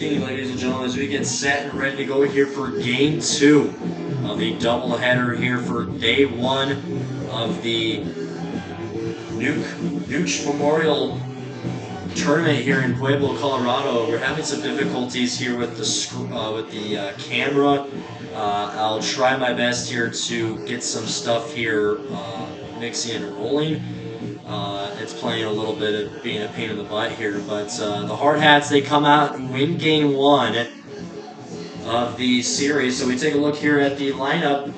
Ladies and gentlemen, as we get set and ready to go here for game 2 of the doubleheader here for day 1 of the Nuch Memorial Tournament here in Pueblo, Colorado. We're having some difficulties here with the camera. I'll try my best here to get some stuff here mixing and rolling. It's playing a little bit of being a pain in the butt here, but the Hardhats, they come out and win game 1 of the series. So we take a look here at the lineup.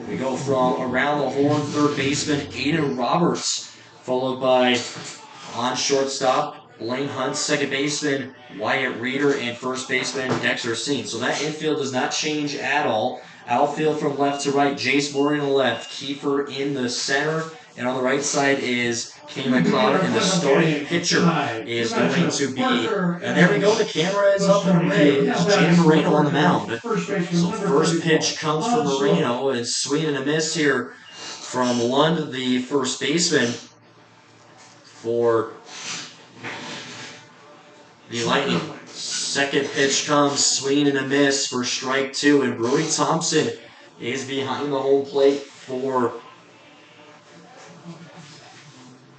We go from around the horn, third baseman Aiden Roberts, followed by on shortstop Blaine Hunt, second baseman Wyatt Reeder, and first baseman Dexter Seen. So that infield does not change at all. Outfield from left to right, Jace Moreno left, Kiefer in the center, and on the right side is Kenny McLeod, and the starting pitcher is going to be, and there we go, the camera is up and away, it's Jaden Moreno on the mound. So first pitch comes from Moreno, and swing and a miss here from Lund, the first baseman for the Lightning. Second pitch comes, swing and a miss for strike 2, and Brody Thompson is behind the home plate for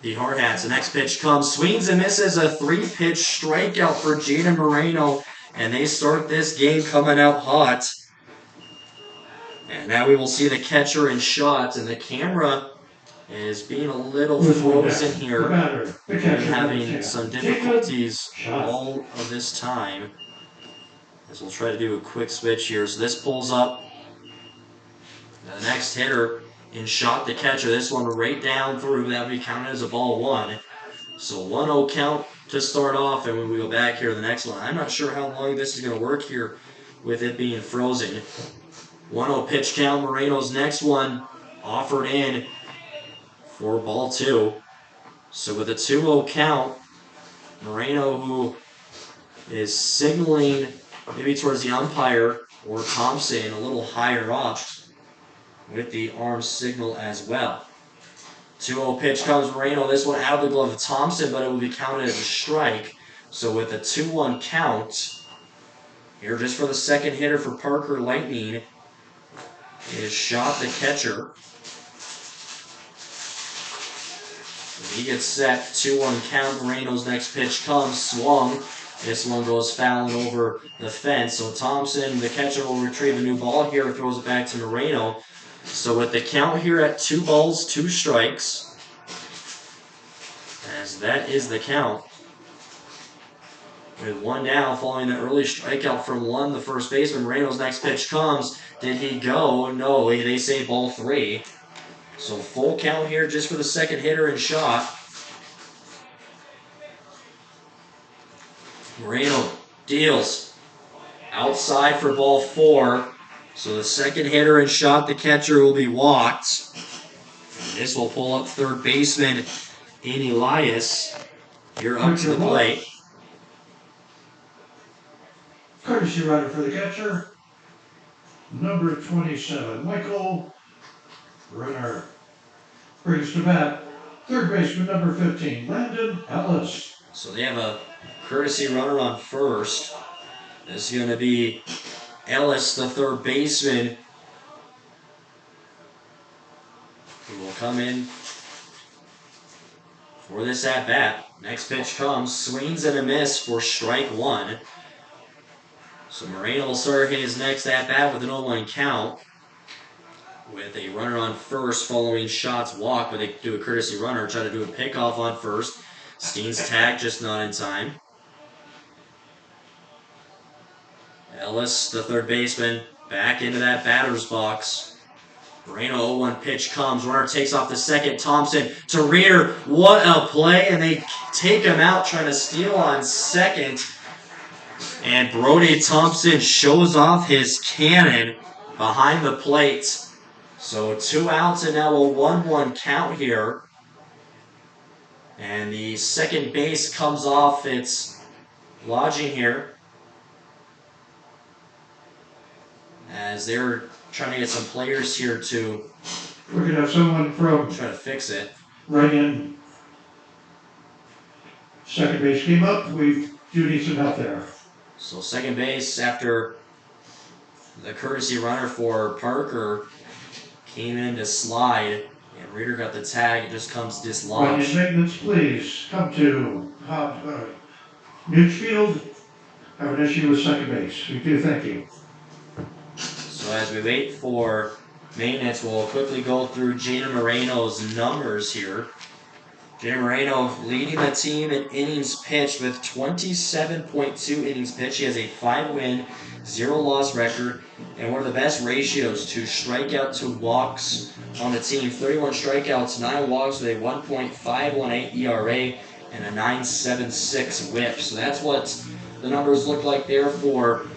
the Hardhats. The next pitch comes, swings and misses, a 3-pitch strikeout for Jaden Moreno, and they start this game coming out hot. And now we will see the catcher in shots, and the camera is being a little frozen here. We've been having some difficulties all of this time. As we'll try to do a quick switch here. So this pulls up. The next hitter in shot, the catcher. This one right down through. That would be counted as a ball 1. So 1-0 count to start off, and when we go back here to the next one, I'm not sure how long this is going to work here with it being frozen. 1-0 pitch count. Moreno's next one offered in for ball 2. So with a 2-0 count, Moreno, who is signaling maybe towards the umpire or Thompson a little higher up with the arm signal as well. 2-0 pitch comes Moreno. This one out of the glove of Thompson, but it will be counted as a strike. So with a 2-1 count, here just for the second hitter for Parker Lightning is Shot, the catcher. He gets set, 2-1 count. Moreno's next pitch comes, swung. This one goes fouling over the fence. So Thompson, the catcher, will retrieve a new ball here, throws it back to Moreno. So with the count here at 2 balls, 2 strikes, as that is the count. With 1 down following the early strikeout from Lund, the first baseman, Moreno's next pitch comes. Did he go? No, they say ball 3. So full count here just for the second hitter in shot. Moreno deals outside for ball 4. So the second hitter in shot, the catcher, will be walked. And this will pull up third baseman in Elias. You're up to the plate. Courtesy runner for the catcher, number 27, Michael Runner. Brings to bat third baseman number 15, Landon Ellis. So they have a courtesy runner on first. This is going to be Ellis, the third baseman, who will come in for this at-bat. Next pitch comes, swings and a miss for strike 1. So Moreno will start his next at-bat with an 0-1 count, with a runner on first following Shot's walk, but they do a courtesy runner, try to do a pickoff on first. Steen's tag just not in time. Ellis, the third baseman, back into that batter's box. Moreno 0-1 pitch comes. Runner takes off the second. Thompson to Reeder. What a play, and they take him out trying to steal on second. And Brody Thompson shows off his cannon behind the plate. So 2 outs and now a 1-1 count here. And the second base comes off its lodging here, as they're trying to get some players here to We're going to have someone from try to fix it. Right in. Second base came up. We do need some help there. So second base after the courtesy runner for Parker came in to slide, and Reeder got the tag. It just comes dislodged. Maintenance, please come to Nuch Field. Have an issue with second base. We do thank you. So as we wait for maintenance, we'll quickly go through Jaden Moreno's numbers here. Jaden Moreno leading the team in innings pitched with 27.2 innings pitched. He has a 5-win, 0-loss record, and one of the best ratios to strikeout to walks on the team. 31 strikeouts, 9 walks with a 1.518 ERA and a 9.76 WHIP. So that's what the numbers look like there for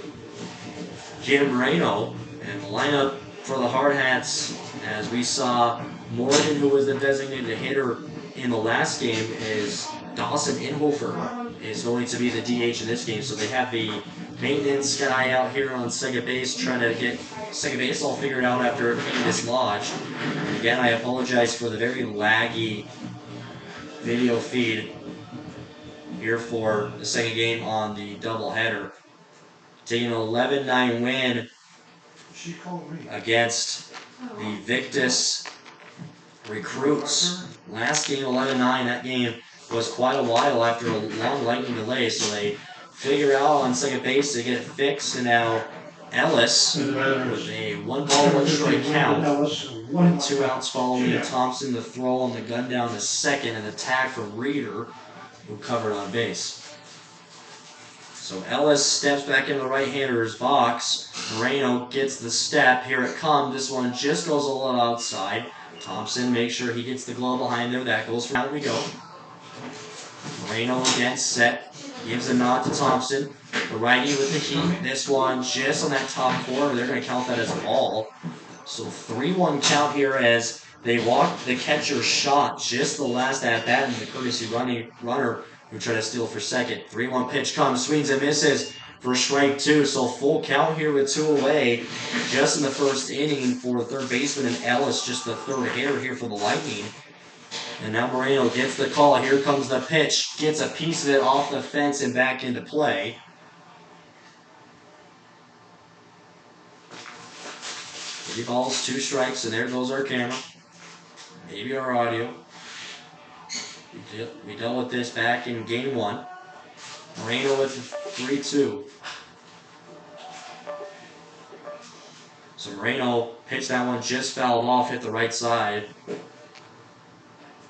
Jaden Moreno. And the lineup for the Hardhats, as we saw, Morgan, who was the designated hitter in the last game, is Dawson Inhofer is going to be the DH in this game. So they have the maintenance guy out here on second base trying to get second base all figured out after being dislodged. And again, I apologize for the very laggy video feed here for the second game on the doubleheader. Taking an 11-9 win against the Victus Recruits. Last game, 11-9. That game was quite a while after a long lightning delay, so they figure out on second base to get it fixed, and now Ellis with a 1-ball, 1-strike count. 2 outs following Thompson, the throw on the gun down to second, and the tag from Reeder, who covered on base. So Ellis steps back into the right-hander's box. Moreno gets the step. Here it comes. This one just goes a little outside. Thompson makes sure he gets the glove behind there. That goes for out we go. Moreno again set. Gives a nod to Thompson. The righty with the heat. This one just on that top corner. They're going to count that as a ball. So 3-1 count here as they walk the catcher's shot. Just the last at-bat and the courtesy runner who tried to steal for second. 3-1 pitch comes, swings and misses for strike 2. So full count here with 2 away just in the first inning for the third baseman and Ellis, just the third hitter here for the Lightning. And now Moreno gets the call. Here comes the pitch. Gets a piece of it off the fence and back into play. Three balls, 2 strikes, and there goes our camera. Maybe our audio. We dealt with this back in game 1. Moreno with 3-2. So Moreno pitched that one, just fouled off, hit the right side.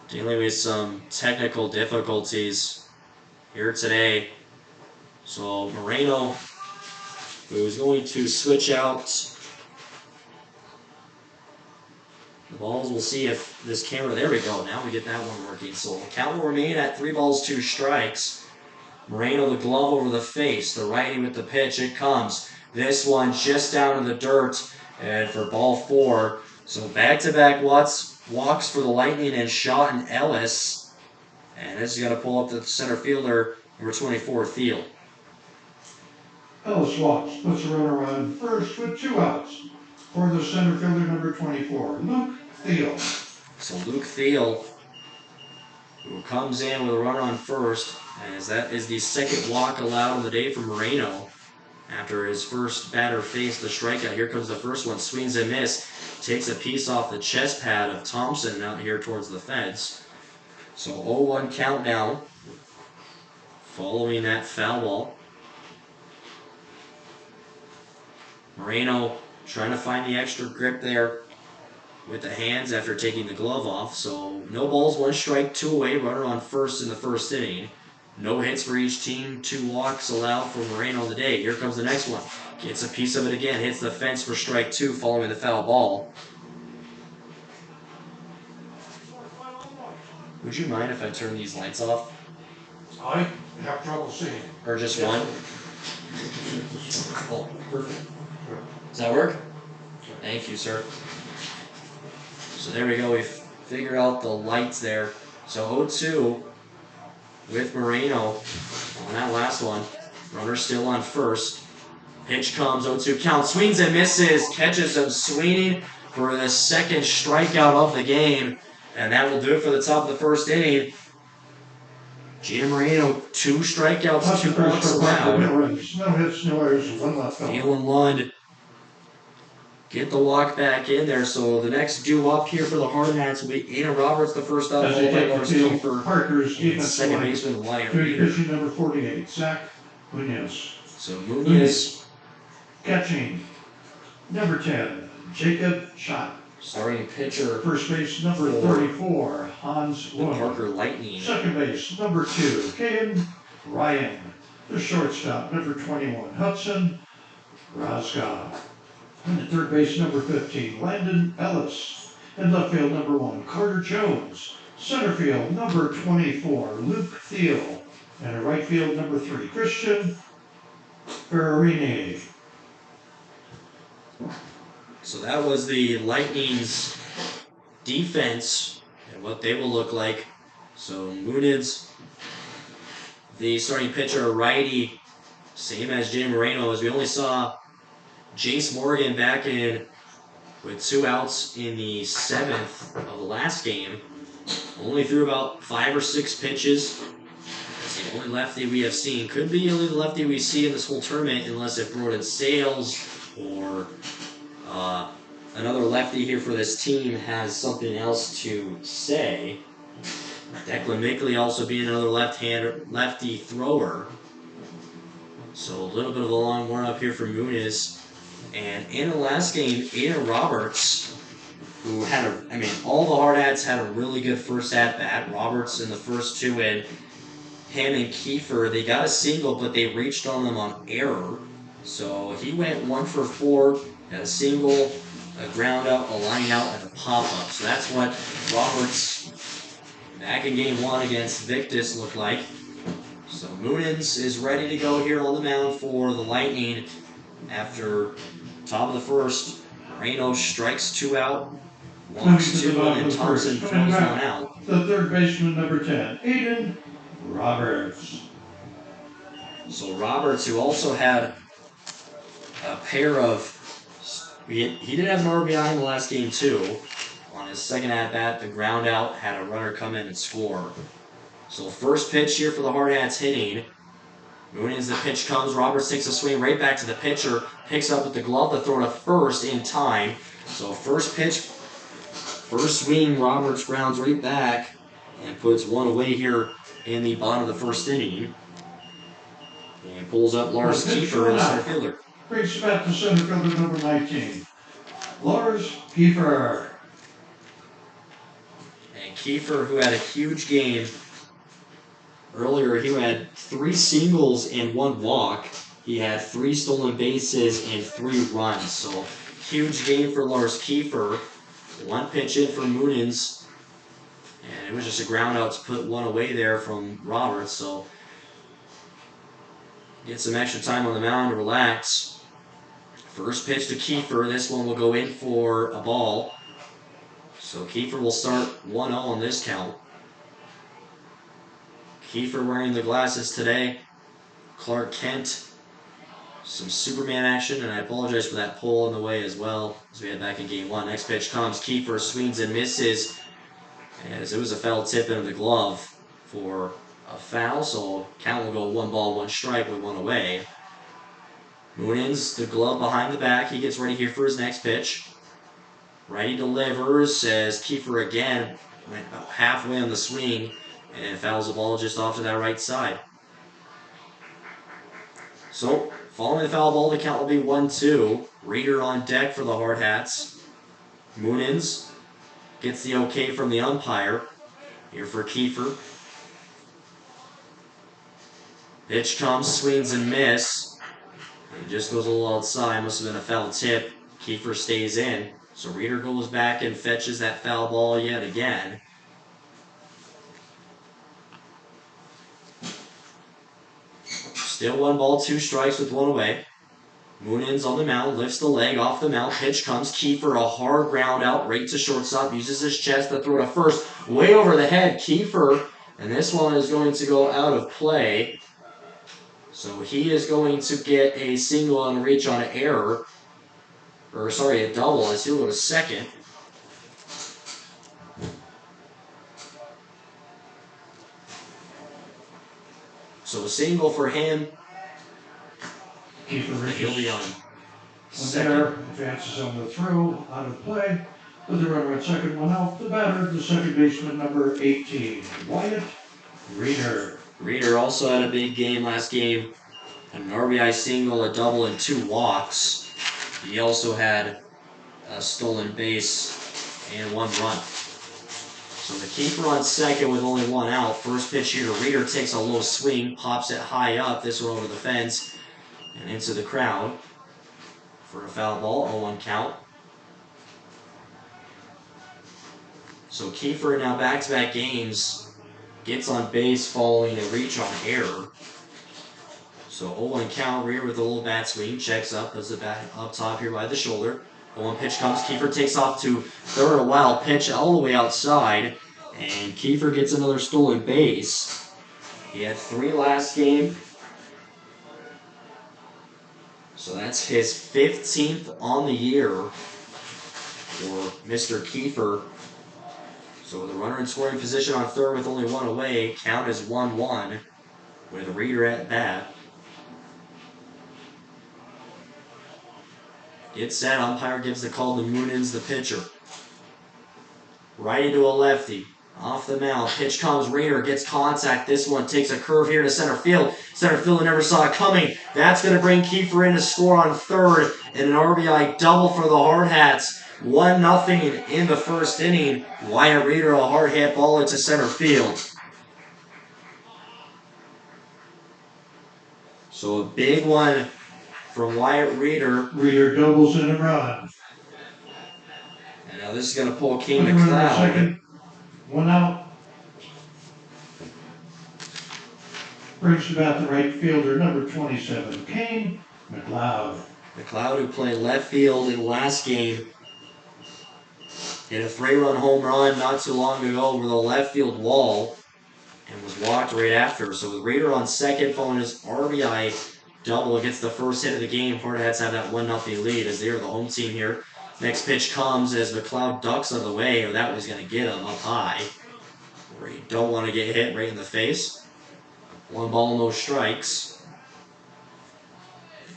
Dealing with some technical difficulties here today. So Moreno, who's going to switch out the balls. We'll see if this camera, there we go, now we get that one working. So count will remain at 3 balls, 2 strikes. Moreno, the glove over the face, the righty with the pitch, it comes. This one just down in the dirt, and for ball 4. So back-to-back walks for the Lightning and Shaw and Ellis. And this is going to pull up the center fielder, number 24, Thiel. Ellis walks, puts a runner on first with 2 outs. For the center fielder, number 24, Luke Thiel. So Luke Thiel, who comes in with a runner on first, as that is the second walk allowed on the day for Moreno. After his first batter faced the strikeout, here comes the first one, swings and miss, takes a piece off the chest pad of Thompson out here towards the fence. So 0-1 countdown following that foul ball. Moreno trying to find the extra grip there with the hands after taking the glove off. So no balls, 1 strike, 2 away, runner on first in the first inning. No hits for each team, 2 walks allowed for Moreno today. Here comes the next one. Gets a piece of it again, hits the fence for strike 2 following the foul ball. Would you mind if I turn these lights off? I have trouble seeing. Or just one? Oh, perfect. Does that work? Thank you, sir. So there we go. We figured out the lights there. So 0-2 with Moreno on that last one. Runner still on first. Pitch comes, 0-2 count. Swings and misses. Catches him swinging for the second strikeout of the game. And that will do it for the top of the first inning. Gina Moreno, 2 strikeouts, Hudson 2 first walks for Parker, allowed. no runs, no hits, no errors, 1 left on. Galen Lund get the walk back in there. So the next due up here for the Hardhats will be Anna Roberts, the first out, As followed they by take the Lars field, Kiefer, Parker's and defensive second line, baseman Wyatt doing Reeder. pitching number 48, Zach Munoz. So Munoz Catching number 10, Jacob Schott. starting pitcher First base number for 34, Hans the Lund. Parker Lightning. Second base number 2, Kaden Ryan. The shortstop number 21, Hudson Roscoe. And the third base number 15, Landon Ellis. And left field number 1, Carter Jones. Center field number 24, Luke Thiel. And a right field number 3, Christian Ferrarini. So that was the Lightning's defense and what they will look like. So Muniz, the starting pitcher, righty, same as Jim Moreno, as we only saw Jace Morgan back in with 2 outs in the 7th of the last game. Only threw about 5 or 6 pitches. That's the only lefty we have seen. Could be the only lefty we see in this whole tournament unless it brought in Sales or another lefty here for this team has something else to say. Declan Mickley also being another lefty thrower. So a little bit of a long warm-up here for Muniz. And in the last game, Anna Roberts, who had all the Hardhats had a really good first at-bat. Roberts in the first 2, and him and Kiefer, they got a single, but they reached on them on error. So he went 1 for 4, had a single, a ground out, a line out, and a pop-up. So that's what Roberts back in game 1 against Victus looked like. So Muniz is ready to go here on the mound for the Lightning after top of the first. Moreno strikes 2 out, walks 2, and then Thompson throws 1 out. The third baseman, number 10, Aiden Roberts. So Roberts, who also had a pair of, he did have an RBI in the last game too. On his second at-bat, the ground out, had a runner come in and score. So first pitch here for the Hardhats hitting. Muniz, the pitch comes. Roberts takes a swing right back to the pitcher. Picks up with the glove to throw to first in time. So first pitch, first swing, Roberts grounds right back and puts 1 away here in the bottom of the first inning. And pulls up Lars Kiefer, the center fielder. Brings back to center fielder number 19, Lars Kiefer. And Kiefer, who had a huge game earlier, he had 3 singles and 1 walk. He had 3 stolen bases and 3 runs. So huge game for Lars Kiefer. 1 pitch in for Muniz. And it was just a ground out to put 1 away there from Roberts. So get some extra time on the mound to relax. First pitch to Kiefer. This one will go in for a ball. So Kiefer will start 1-0 on this count. Kiefer wearing the glasses today. Clark Kent. Some Superman action, and I apologize for that pull in the way as well as we had back in game 1. Next pitch comes. Kiefer swings and misses, as it was a foul tip into the glove for a foul. So count will go 1 ball, 1 strike with 1 away. Muniz, the glove behind the back. He gets ready here for his next pitch. Righty delivers as Kiefer again went about halfway on the swing and fouls the ball just off to that right side. So, following the foul ball, the count will be 1-2. Reeder on deck for the Hardhats. Muniz gets the okay from the umpire. Here for Kiefer. Pitch comes, swings and miss. It just goes a little outside. Must have been a foul tip. Kiefer stays in. So Reeder goes back and fetches that foul ball yet again. Still 1 ball, 2 strikes with 1 away. Muniz on the mound, lifts the leg off the mound. Pitch comes. Kiefer, a hard ground out right to shortstop. Uses his chest to throw to first. Way over the head. Kiefer, and this one is going to go out of play. So he is going to get a single and reach on an error. Or, sorry, a double as he'll go to second. So a single for him. Keeper He'll be reaches on one second. there, advances on the throw, out of play. With the runner at second, one out. The batter, the second baseman, number 18, Wyatt Reeder. Reeder also had a big game last game. An RBI single, a double, and 2 walks. He also had a stolen base and 1 run. So the keeper on second with only 1 out. First pitch here to Reeder, takes a low swing, pops it high up. This one over the fence and into the crowd for a foul ball, 0-1 count. So Kiefer now back-to-back games gets on base following a reach on error. So 0-1 count, Reeder with a little bat swing, checks up, does the bat up top here by the shoulder. 0-1 pitch comes, Kiefer takes off to third, a wild pitch all the way outside, and Kiefer gets another stolen base. He had 3 last game. So that's his 15th on the year for Mr. Kiefer. So the runner in scoring position on third with only 1 away. Count is 1-1 with Reeder at bat. Get set. Umpire gives the call to Moonins, the pitcher. Righty to a lefty. Off the mound. Pitch comes. Reeder gets contact. This one takes a curve here to center field. Center fielder never saw it coming. That's going to bring Kiefer in to score on third. And an RBI double for the Hardhats. 1-0 in the first inning. Wyatt Reeder, a hard hit ball into center field. So a big one from Wyatt Reeder. Reeder doubles in a run. And now this is going to pull King With the runner at McLeod. second, 1 out. Brings to bat the right fielder, number 27, Kane McLeod. McLeod, who played left field in the last game, hit a 3-run home run not too long ago over the left field wall and was walked right after. So with Reeder on second following his RBI double, gets the first hit of the game. Hardhats have that 1-0 lead as they're the home team here. Next pitch comes as McLeod ducks out of the way, or that was going to get him up high, where you don't want to get hit right in the face. 1 ball, no strikes.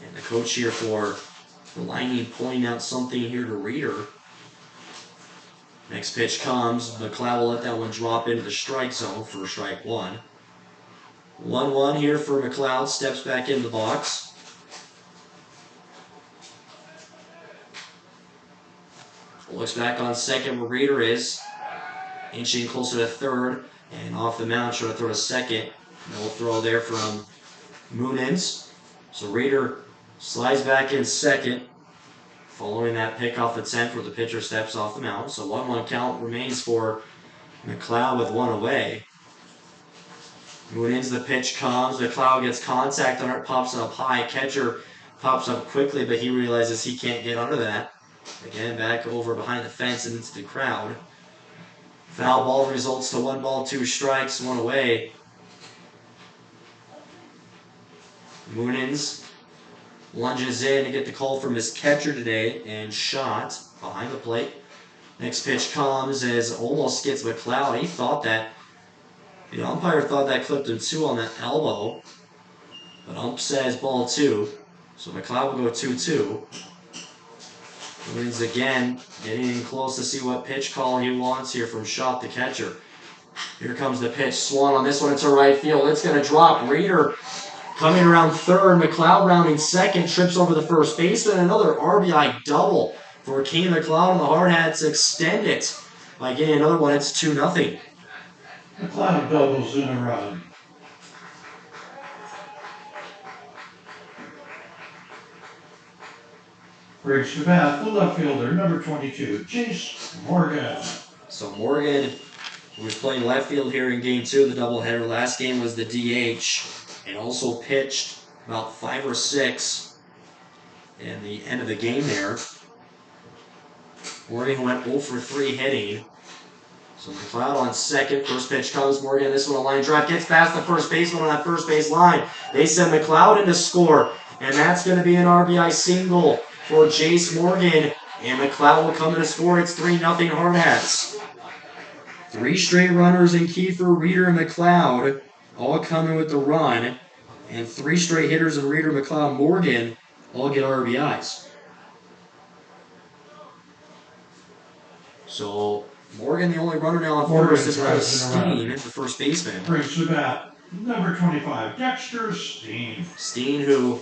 And the coach here for the Lightning pointing out something here to Reeder. Next pitch comes. McLeod will let that one drop into the strike zone for strike 1. 1-1 here for McLeod. Steps back in the box. Looks back on second where Reeder is. Inching closer to third. And off the mound, trying to throw to second. No throw there from Moonins. So Reeder slides back in second. Following that pick off the 10th where the pitcher steps off the mound. So 1-1 count remains for McLeod with 1 away. Moonins, the pitch comes. McLeod gets contact on it, pops up high. Catcher pops up quickly, but he realizes he can't get under that. Again, back over behind the fence and into the crowd. Foul ball results to 1 ball, 2 strikes, 1 away. Moonins lunges in to get the call from his catcher today and shot behind the plate. Next pitch comes as almost gets McLeod. He thought that, the umpire thought that clipped him 2 on the elbow, but ump says ball 2. So McLeod will go 2-2. Moonins again getting in close to see what pitch call he wants here from Schott, the catcher. Here comes the pitch. Swan on this one into right field. It's going to drop. Reeder coming around third. McLeod rounding second. Trips over the first baseman. Another RBI double for King McLeod, and the Hardhats extend it by getting another one. It's 2-0. McLeod doubles in a run. Brings to bat the left fielder, number 22, Chase Morgan. So Morgan, who was playing left field here in game 2 of the doubleheader. Last game was the DH, and also pitched about 5 or 6 in the end of the game there. Morgan went 0 for 3 hitting. So McLeod on second. First pitch comes. Morgan, this one a line drive. Gets past the first baseman on that first base line. They send McLeod in to score. And that's going to be an RBI single for Jace Morgan. And McLeod will come in to score. It's 3-0 Hardhats. 3 straight runners in Kiefer, Reeder, and McLeod all coming with the run. And 3 straight hitters in Reader, McLeod, Morgan all get RBIs. So Morgan, the only runner now on first, is now Steen, the first baseman. Brings the bat, number 25, Dexter Steen. Steen, who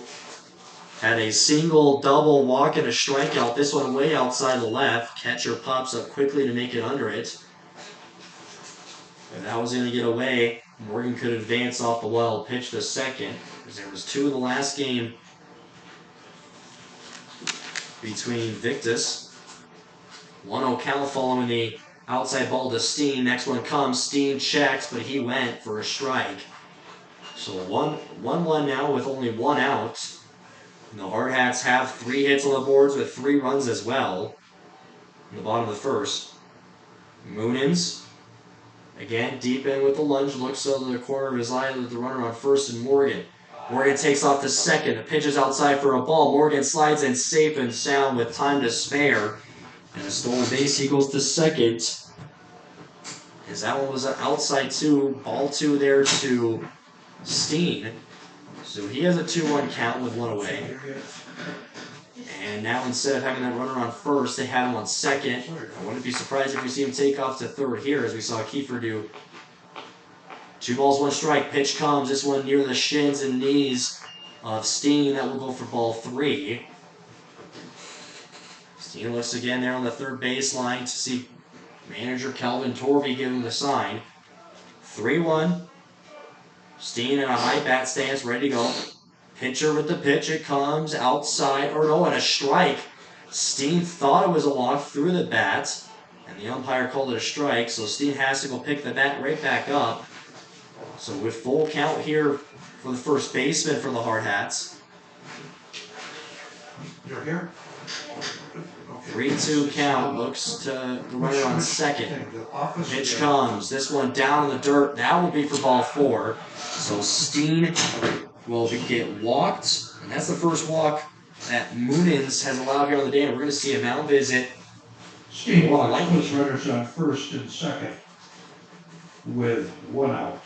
had a single, double, walk, and a strikeout. This one way outside the left. Catcher pops up quickly to make it under it. If that was going to get away, Morgan could advance off the wild pitch to second, because there was 2 in the last game between Victus. 1-0 count following the outside ball to Steen. Next one comes. Steen checks, but he went for a strike. So 1-1 now with only 1 out. And the Hardhats have 3 hits on the boards with 3 runs as well. In the bottom of the first. Moonins. Again, deep in with the lunge, looks over the corner of his eye with the runner on first and Morgan. Morgan takes off to second. The pitch is outside for a ball. Morgan slides in safe and sound with time to spare. And a stolen base, he goes to second. As that one was outside 2, ball 2 there to Steen. So he has a 2-1 count with 1 away. And now instead of having that runner on first, they have him on second. I wouldn't be surprised if we see him take off to third here, as we saw Kiefer do. 2 balls, 1 strike. Pitch comes. This one near the shins and knees of Steen. That will go for ball 3. Steen looks again there on the third baseline to see manager Calvin Torvey give him the sign. 3-1. Steen in a high bat stance, ready to go. Pitcher with the pitch, it comes outside, or no, and a strike. Steen thought it was a walk, threw the bat, and the umpire called it a strike, so Steen has to go pick the bat right back up. So with full count here for the first baseman for the Hardhats. You're here? 3-2 count, looks to the runner on second. Pitch comes, this one down in the dirt, that will be for ball 4. So Steen will get walked, and that's the first walk that Moonins has allowed here on the day, and we're going to see a mound visit. Steen walks, puts runners on first and second with 1 out.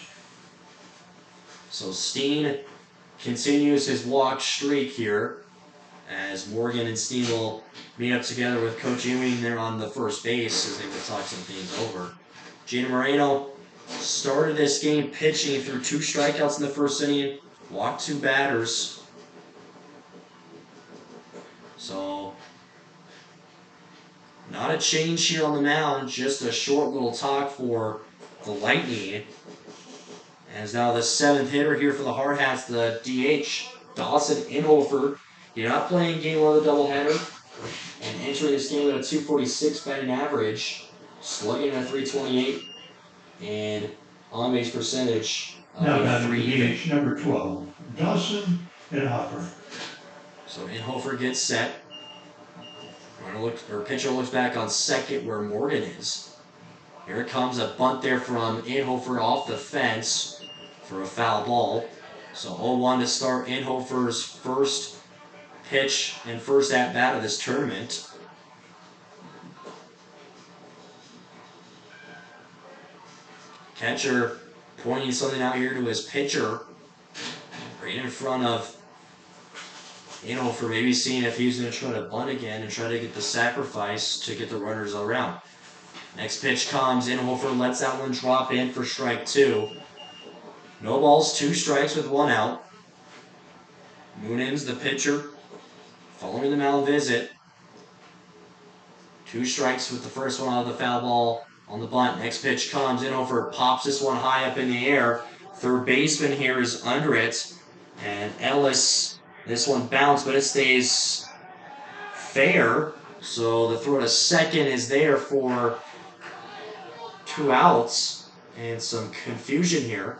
So Steen continues his walk streak here, as Morgan and Steen will meet up together with Coach Ewing there on the first base as they will talk some things over. Jaden Moreno started this game pitching through 2 strikeouts in the first inning. Walked 2 batters. So, not a change here on the mound, just a short little talk for the Lightning. As now the 7th hitter here for the Hardhats, the DH, Dawson Inhofer. You're not playing game 1 of the doubleheader, and entering this game at a 246 batting average, slugging at a 328, and on-base percentage. Now batting DH number 12, Dawson Inhofer. So Inhofer gets set. Pitcher looks back on second where Morgan is. Here it comes, a bunt there from Inhofer off the fence for a foul ball. So 0-1 to start Inhofer's first pitch and first at-bat of this tournament. Catcher pointing something out here to his pitcher, right in front of Inhofer, maybe seeing if he's going to try to bunt again and try to get the sacrifice to get the runners around. Next pitch comes, Inhofer lets that one drop in for strike 2. No balls, 2 strikes with 1 out. Moonins, the pitcher, following the mound visit. 2 strikes with the first one out of the foul ball on the bunt. Next pitch comes. Inhofer pops this one high up in the air. Third baseman here is under it. And Ellis, this one bounced, but it stays fair. So the throw to second is there for 2 outs. And some confusion here,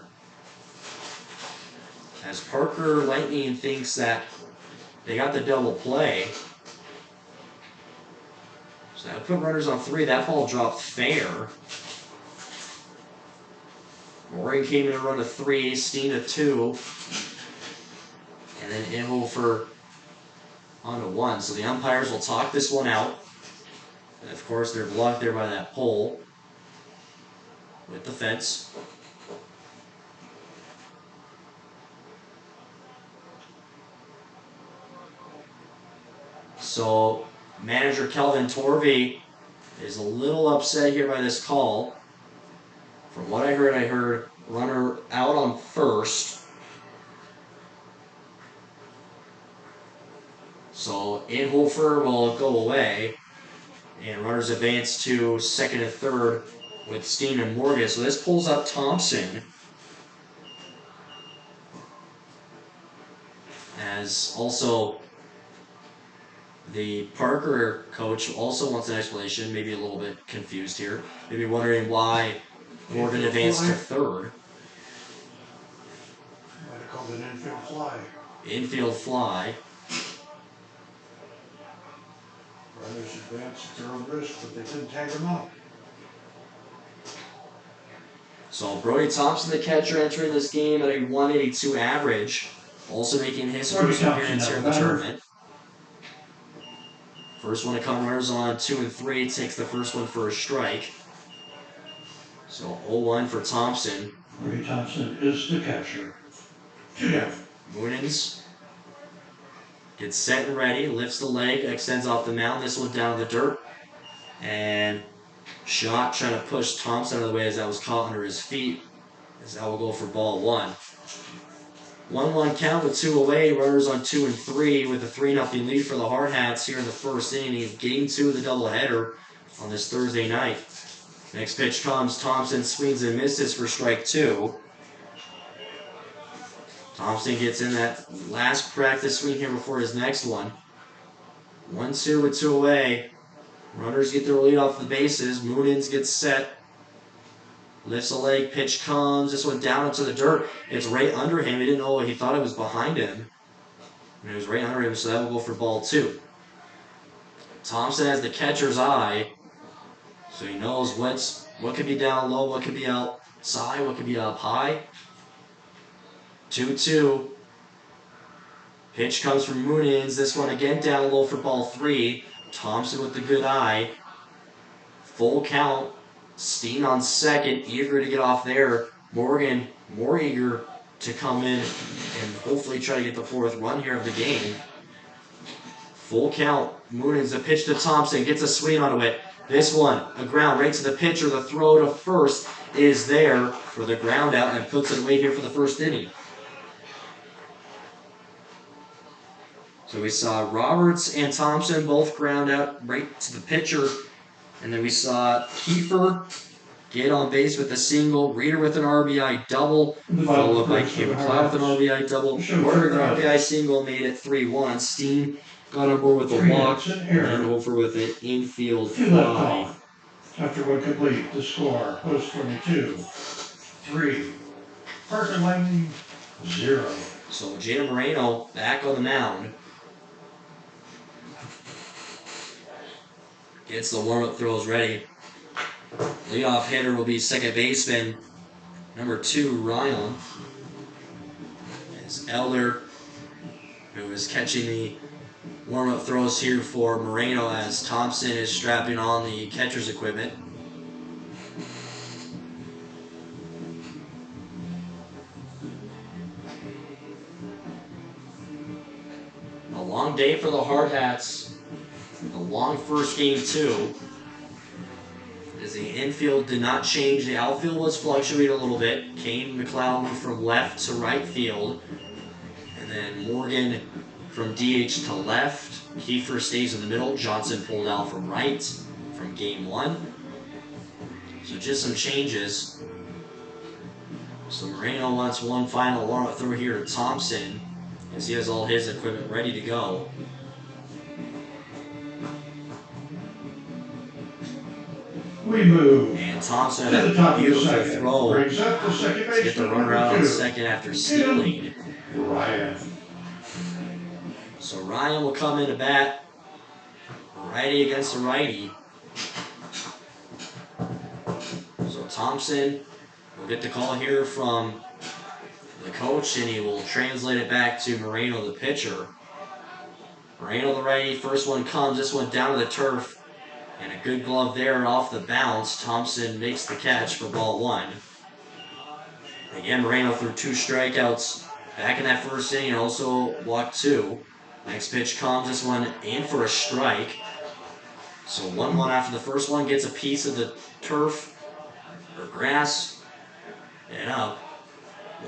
as Parker Lightning thinks that they got the double play. So that put runners on 3. That ball dropped fair. Morgan came in to run to 3, Steen to 2. And then Inhofer on to 1. So the umpires will talk this one out. And of course they're blocked there by that pole with the fence. So manager Kelvin Torvey is a little upset here by this call. From what I heard runner out on first. So Inhofer will go away, and runners advance to second and third with Steen and Morgan. So this pulls up Thompson, as also the Parker coach also wants an explanation, maybe a little bit confused here, maybe wondering why Morgan advanced to third. Might have called an infield fly. Infield fly. Runners advanced at their own risk, but they didn't tag him out. So Brody Thompson, the catcher, entering this game at a 182 average, also making his first appearance here in the tournament. First one to come, runners on 2 and 3, takes the first one for a strike. So 0-1 for Thompson. Brody Thompson is the catcher. 2 down. Moonins gets set and ready, lifts the leg, extends off the mound. This one down in the dirt. And shot trying to push Thompson out of the way as that was caught under his feet. As that will go for ball 1. 1-1 count with 2 away. Runners on 2 and 3 with a 3-0 lead for the Hardhats here in the first inning of Game 2 of the doubleheader on this Thursday night. Next pitch comes. Thompson swings and misses for strike 2. Thompson gets in that last practice swing here before his next one. 1-2 with 2 away. Runners get their lead off the bases. Moonins gets set. Lifts a leg. Pitch comes. This one down into the dirt. It's right under him. He didn't know. He thought it was behind him. And it was right under him, so that will go for ball 2. Thompson has the catcher's eye. So he knows what could be down low, what could be outside, what could be up high. 2-2. Pitch comes from Moonins. This one again down low for ball 3. Thompson with the good eye. Full count. Steen on second, eager to get off there. Morgan more eager to come in and hopefully try to get the 4th run here of the game. Full count. Moonins, a pitch to Thompson, gets a swing onto it. This one, a ground right to the pitcher. The throw to first is there for the ground out and puts it away here for the first inning. So we saw Roberts and Thompson both ground out right to the pitcher. And then we saw Kiefer get on base with a single, Reeder with an RBI double, followed by K. McLeod with an RBI double, Warner with an RBI single, made it 3-1. Steen got on board with a walk, and over with an infield fly. After one complete, the score was 22-3. Parker Lightning 0. So Jaden Moreno back on the mound. Gets the warm-up throws ready. Leadoff hitter will be second baseman number 2, Ryan. As Elder, who is catching the warm-up throws here for Moreno as Thompson is strapping on the catcher's equipment. A long day for the Hardhats. A long first game, too. As the infield did not change, the outfield was fluctuating a little bit. Kane McLeod moved from left to right field. And then Morgan from DH to left. Kiefer stays in the middle. Johnson pulled out from right from game 1. So just some changes. So Moreno wants one final warm-up throw here to Thompson, as he has all his equipment ready to go. We move. And Thompson had a beautiful throw. Brings up the second base. Get the runner out on second after stealing. Ryan. So Ryan will come in to bat. Righty against the righty. So Thompson will get the call here from the coach, and he will translate it back to Moreno, the pitcher. Moreno, the righty. First one comes. This one down to the turf. And a good glove there off the bounce. Thompson makes the catch for ball 1. Again, Moreno threw 2 strikeouts back in that first inning, also walked 2. Next pitch comes, this one in for a strike. So 1-1 after the first one, gets a piece of the turf or grass and up.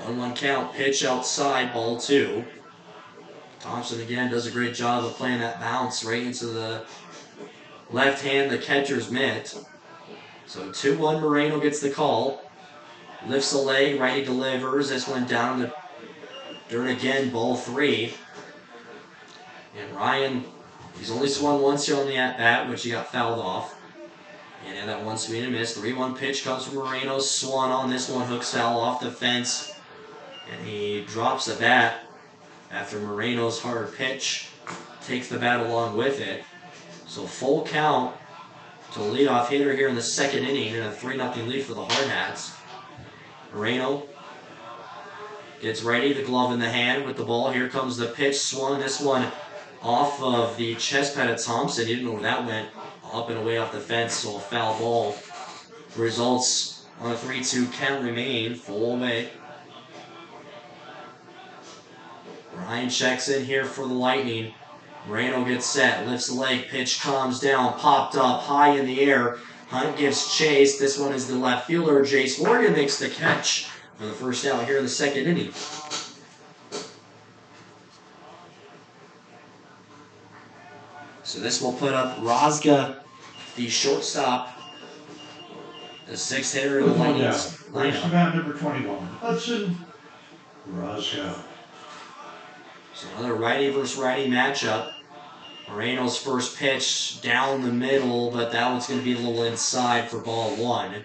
1-1 count, pitch outside, ball 2. Thompson again does a great job of playing that bounce right into the left hand, the catcher's mitt. So 2-1, Moreno gets the call. Lifts the leg, righty delivers. This one down the dirt again, ball 3. And Ryan, he's only swung once here on the at-bat, which he got fouled off. And had that one swing and miss. 3-1 pitch comes from Moreno. Swung on this one, hooks foul off the fence. And he drops the bat after Moreno's hard pitch. Takes the bat along with it. So full count to the leadoff hitter here in the second inning and a 3-0 lead for the Hardhats. Moreno gets ready, the glove in the hand with the ball. Here comes the pitch, swung this one off of the chest pad of Thompson. He didn't know where that went. Up and away off the fence, so a foul ball. Results on a 3-2 count remain, full away. Ryan checks in here for the Lightning. Moreno gets set, lifts the leg, pitch comes down, popped up high in the air. Hunt gives chase. This one is the left fielder. Jace Morgan makes the catch for the first out here in the second inning. So this will put up Rozga, the shortstop, the 6th hitter in the Lightning's lineup. Number 21, Hudson Rozga. So another righty versus righty matchup. Moreno's first pitch down the middle, but that one's going to be a little inside for ball 1.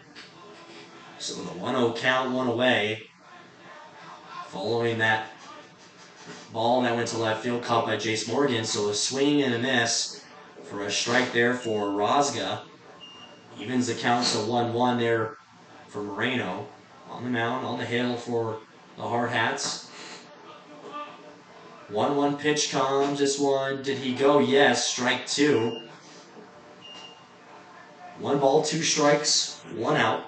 So the 1-0 count, 1 away. Following that ball that went to left field, caught by Jace Morgan. So a swing and a miss for a strike there for Rozga. Evens the count to 1-1 there for Moreno. On the mound, on the hill for the Hardhats. 1-1 pitch comes. This one, did he go? Yes, strike 2. 1 ball, 2 strikes, 1 out.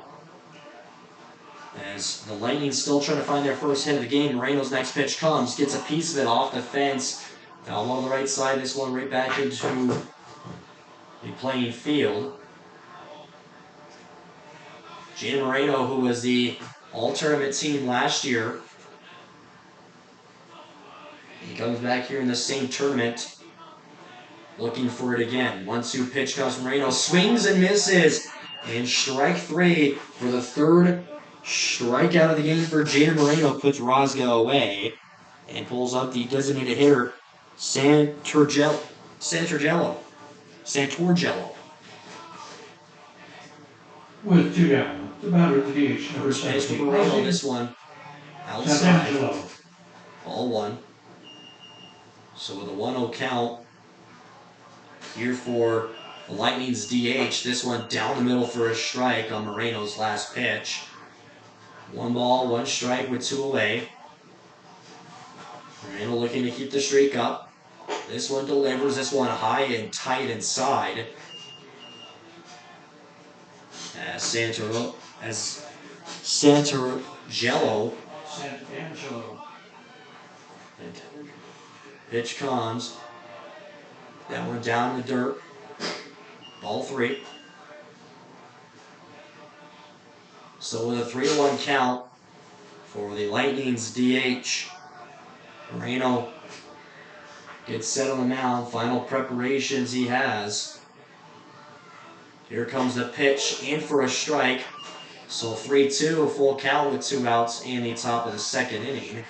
As the Lightning still trying to find their first hit of the game, Moreno's next pitch comes, gets a piece of it off the fence. Foul on the right side, this one right back into the playing field. Gina Moreno, who was the all-tournament team last year, he comes back here in the same tournament, looking for it again. 1-2 pitch comes from Moreno, swings and misses, and strike 3 for the 3rd strikeout of the game for Gina Moreno. Puts Rozga away and pulls up the designated hitter, Santorgello. With 2 down, the batter at the DH, number 17. Moreno, this one outside. Ball 1. So with a 1-0 count here for the Lightning's DH, this one down the middle for a strike on Moreno's last pitch. 1 ball, 1 strike with 2 away. Moreno looking to keep the streak up. This one delivers, this one high and tight inside. As Santorgello. Pitch comes. That one down in the dirt. Ball 3. So with a 3-1 count for the Lightning's DH, Moreno gets set on the mound. Final preparations he has. Here comes the pitch, in for a strike. So 3-2, full count with 2 outs in the top of the second inning.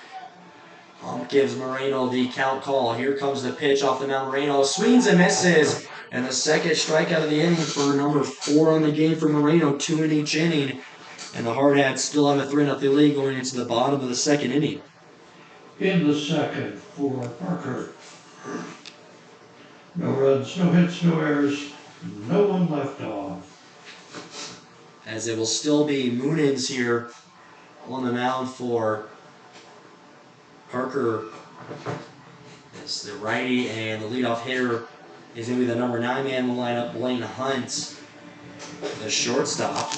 Hump gives Moreno the count call. Here comes the pitch off the mound. Moreno swings and misses. And the second strikeout of the inning for number 4 on the game for Moreno, 2 in each inning. And the Hardhats still have a 3-0 lead going into the bottom of the second inning. In the second for Parker. No runs, no hits, no errors, no one left off. As it will still be Moonins here on the mound for Parker. It's the righty, and the leadoff hitter is going to be the number 9 man in the lineup, Blaine Hunt, the shortstop.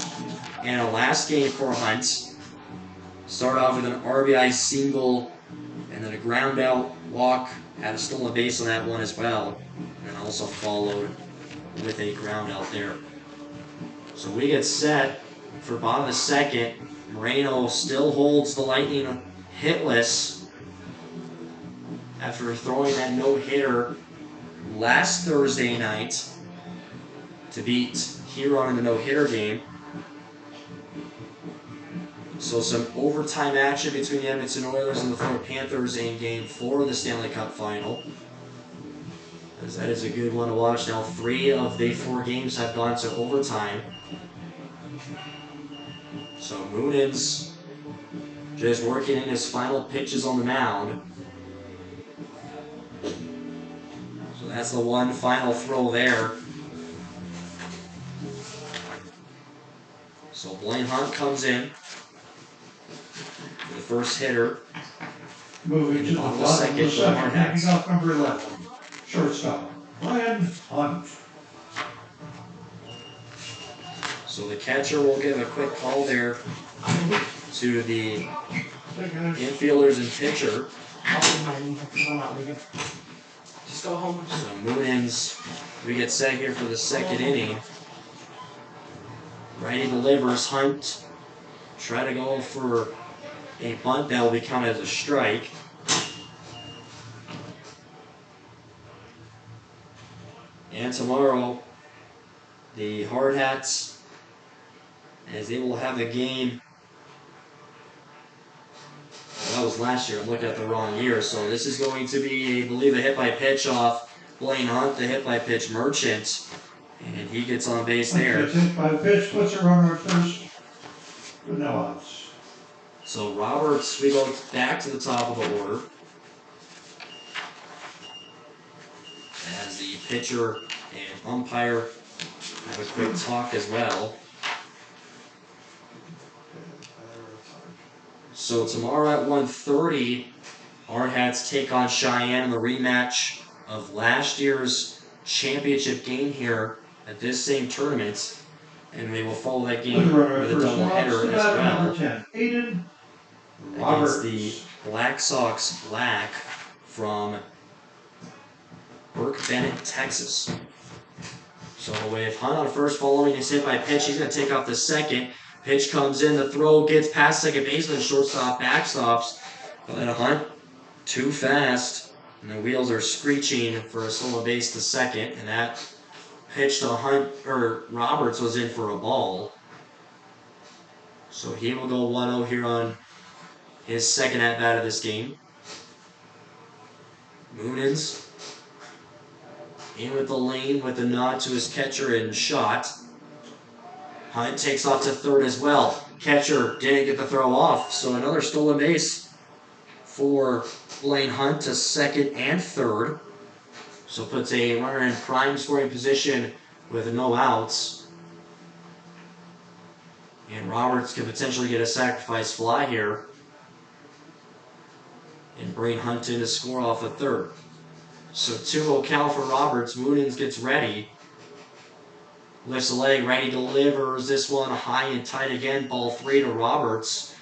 And a last game for Hunt. Start off with an RBI single, and then a ground out walk had a stolen base on that one as well, and also followed with a ground out there. So we get set for bottom of the second. Moreno still holds the Lightning hitless after throwing that no-hitter last Thursday night to beat Huron in the no-hitter game. So some overtime action between the Edmonton Oilers and the Florida Panthers in Game 4 of the Stanley Cup Final. As that is a good one to watch. Now 3 of the 4 games have gone to overtime. So Moonins just working in his final pitches on the mound. So that's the one final throw there. So Blaine Hunt comes in. The first hitter. Moving to the bottom of the second, picking up number 11, shortstop, Brian Hunt. So the catcher will give a quick call there to the infielders and pitcher. Just go home. So Moonins, we get set here for the second inning. Righty delivers. Hunt try to go for a bunt that will be counted as a strike. And tomorrow, the Hardhats, as they will have a game. Well, that was last year. I'm looking at the wrong year. So this is going to be, I believe, a hit by pitch off Blaine Hunt, the hit by pitch Merchant. And he gets on base there. Hit by pitch, puts a runner at first with no outs. So Roberts, we go back to the top of the order. As the pitcher and umpire have a quick talk as well. So tomorrow at 1:30, Hardhats take on Cheyenne in the rematch of last year's championship game here at this same tournament. And they will follow that game with a doubleheader as well. Number 10, Aiden Against the Black Sox Black from Burke Bennett, Texas. So with Hunt on first following his hit by pitch, he's going to take off the second. Pitch comes in, the throw gets past second baseman, shortstop backstops. But Hunt too fast, and the wheels are screeching for a solo base to second, and that pitch to Hunt or Roberts was in for a ball. So he will go 1-0 here on his second at-bat of this game. Moonins in with the lane with the nod to his catcher and shot. Hunt takes off to third as well. Catcher didn't get the throw off, so another stolen base for Blaine Hunt to second and third. So puts a runner in prime scoring position with no outs. And Roberts could potentially get a sacrifice fly here and bring Hunt in to score off a third. So 2-0 count for Roberts. Moonins gets ready. Lifts a leg, ready, delivers this one high and tight again. Ball 3 to Roberts.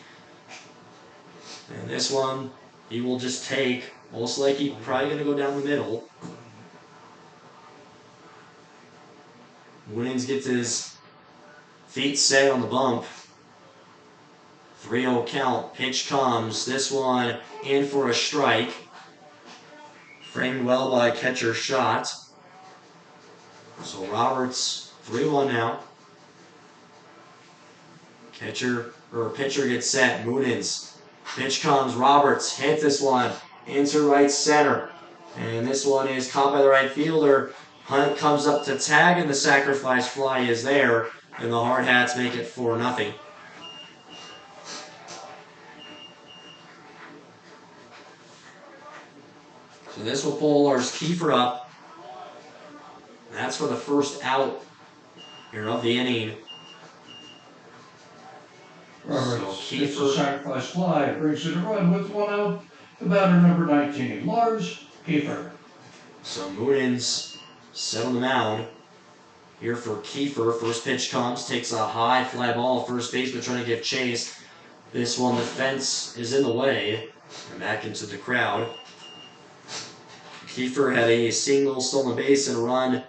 And this one, he will just take. Most likely, probably going to go down the middle. Moonins gets his feet set on the bump. 3-0 count. Pitch comes. This one in for a strike. Framed well by catcher shot. So Roberts 3-1 now. Pitcher gets set. Moonins. Pitch comes. Roberts hit this one into right center. And this one is caught by the right fielder. Hunt comes up to tag, and the sacrifice fly is there. And the Hardhats make it 4-0. So this will pull Lars Kiefer up. That's for the first out here of the inning. Roberts gets the sacrifice fly, brings it a run with 1 out. The batter number 19, Lars Kiefer. So Moonins set on the mound here for Kiefer. First pitch comes, takes a high fly ball. First baseman trying to give chase. This one, the fence is in the way. And back into the crowd. Kiefer had a single, stolen base, and a run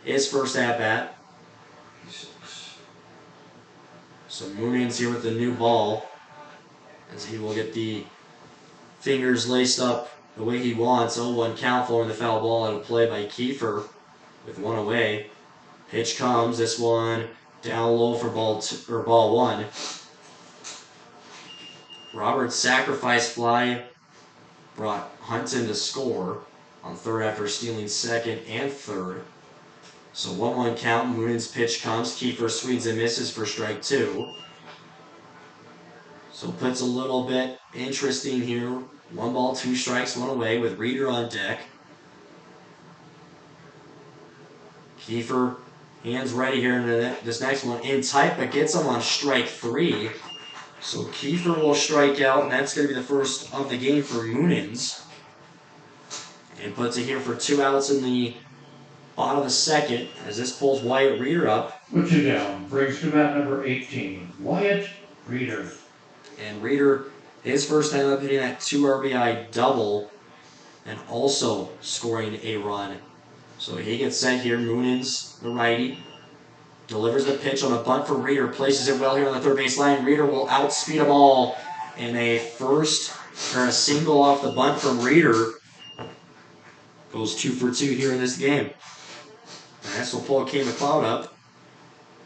his first at-bat. So Moonings here with the new ball, as he will get the fingers laced up the way he wants. 0-1 count following the foul ball and a play by Kiefer with one away. Pitch comes. This one down low for ball one. Roberts' sacrifice fly brought Hunton to score on third after stealing second and third. So 1-1 count. Mooning's pitch comes. Kiefer swings and misses for strike two. So puts a little bit interesting here. 1 ball, 2 strikes, 1 away with Reeder on deck. Kiefer, hands ready here in this next one. In tight, but gets him on strike 3. So Kiefer will strike out, and that's going to be the first of the game for Moonings. And puts it here for 2 outs in the bottom of the second, as this pulls Wyatt Reeder up. Puts you down. Brings to bat number 18, Wyatt Reeder. And Reeder, his first time up, hitting that 2 RBI double and also scoring a run. So he gets set here. Moonings, the righty, delivers the pitch on a bunt for Reeder, places it well here on the third base line. Reeder will outspeed them all, and a single off the bunt from Reeder goes 2 for 2 here in this game. And that's will pull K. McLeod up,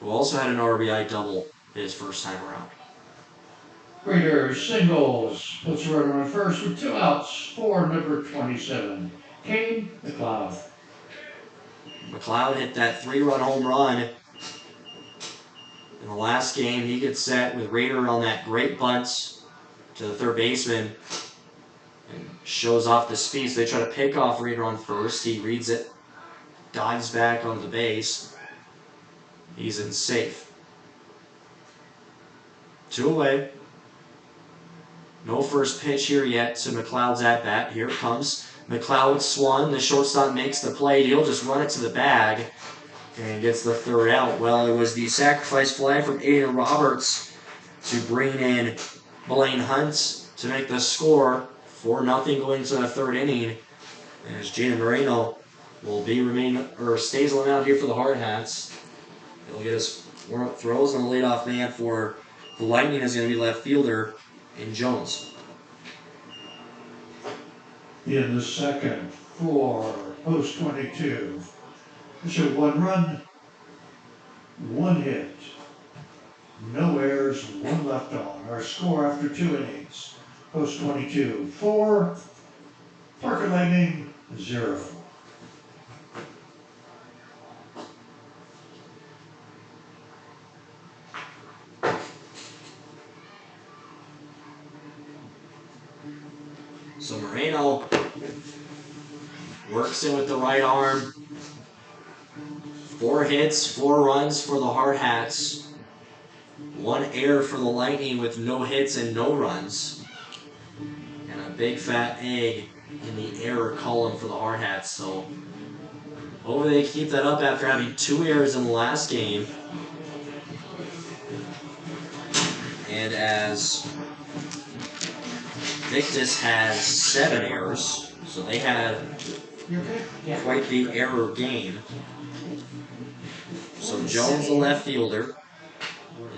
who also had an RBI double his first time around. Reeder singles. Puts a runner on first with 2 outs for number 27, Kane McLeod. McLeod hit that 3-run home run in the last game. He gets set with Reeder on that great bunt to the third baseman and shows off the speed. So they try to pick off Reeder on first. He reads it, dives back on the base. He's in safe. 2 away. No first pitch here yet to McLeod's at-bat. Here it comes. McLeod swung. The shortstop makes the play. He'll just run it to the bag and gets the third out. Well, it was the sacrifice fly from Aiden Roberts to bring in Blaine Hunt to make the score. 4-0 going to the third inning. As Jaden Moreno will stays on out here for the Hardhats. He'll get his warm-up throws, and the leadoff man for the Lightning is going to be left fielder in Jones. In the second for post 22. So 1 run, 1 hit, no errors, 1 left on. Our score after 2 innings. Post 22, 4, Parker Lightning, 0. So Moreno works in with the right arm. 4 hits, 4 runs for the Hardhats. 1 error for the Lightning with no hits and no runs. And a big fat egg in the error column for the Hardhats. So hopefully they keep that up after having 2 errors in the last game. And as Victus has 7 errors, so they had quite the error game. So Jones, the left fielder,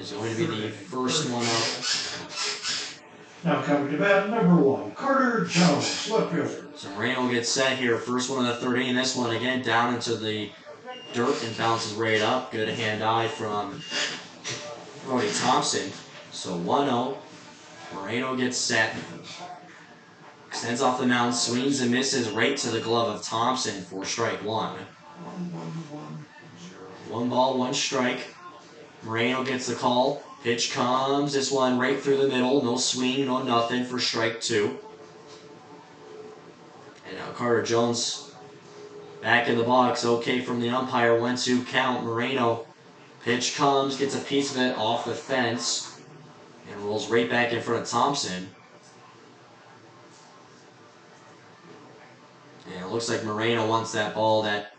is going to be the first one out. Now coming to bat, number 1, Carter Jones, left fielder. So Moreno gets set here, first one of the third inning. This one again down into the dirt and bounces right up. Good hand-eye from Brody Thompson. So 1-0. Moreno gets set. Extends off the mound, swings and misses right to the glove of Thompson for strike 1. 1 ball, 1 strike. Moreno gets the call. Pitch comes. This one right through the middle. No swing, no nothing for strike 2. And now Carter Jones back in the box. Okay from the umpire. 1-2 count. Moreno. Pitch comes. Gets a piece of it off the fence. And rolls right back in front of Thompson. And it looks like Moreno wants that ball that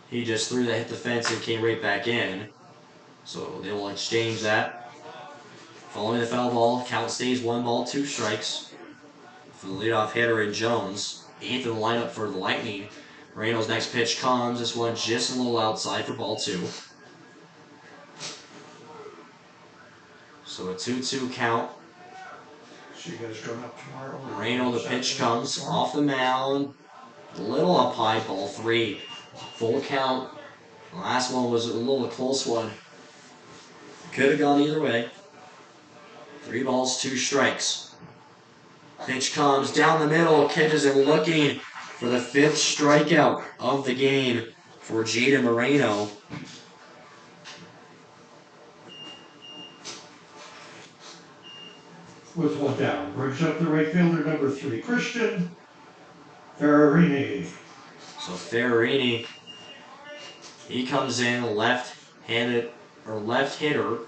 he just threw that hit the fence and came right back in. So they will exchange that. Following the foul ball, count stays 1 ball, 2 strikes for the leadoff hitter in Jones. 8th in the lineup for the Lightning. Moreno's next pitch comes. This one just a little outside for ball 2. So a 2-2 count. See you guys going up tomorrow. Moreno, the pitch comes off the mound. A little up high, ball 3. Full count. The last one was a little close one. Could have gone either way. 3 balls, 2 strikes. Pitch comes down the middle, catches him looking for the 5th strikeout of the game for Jaden Moreno. With 1 down, brings up the right fielder, number 3, Christian Ferrarini. So Ferrarini, he comes in left-handed or left hitter.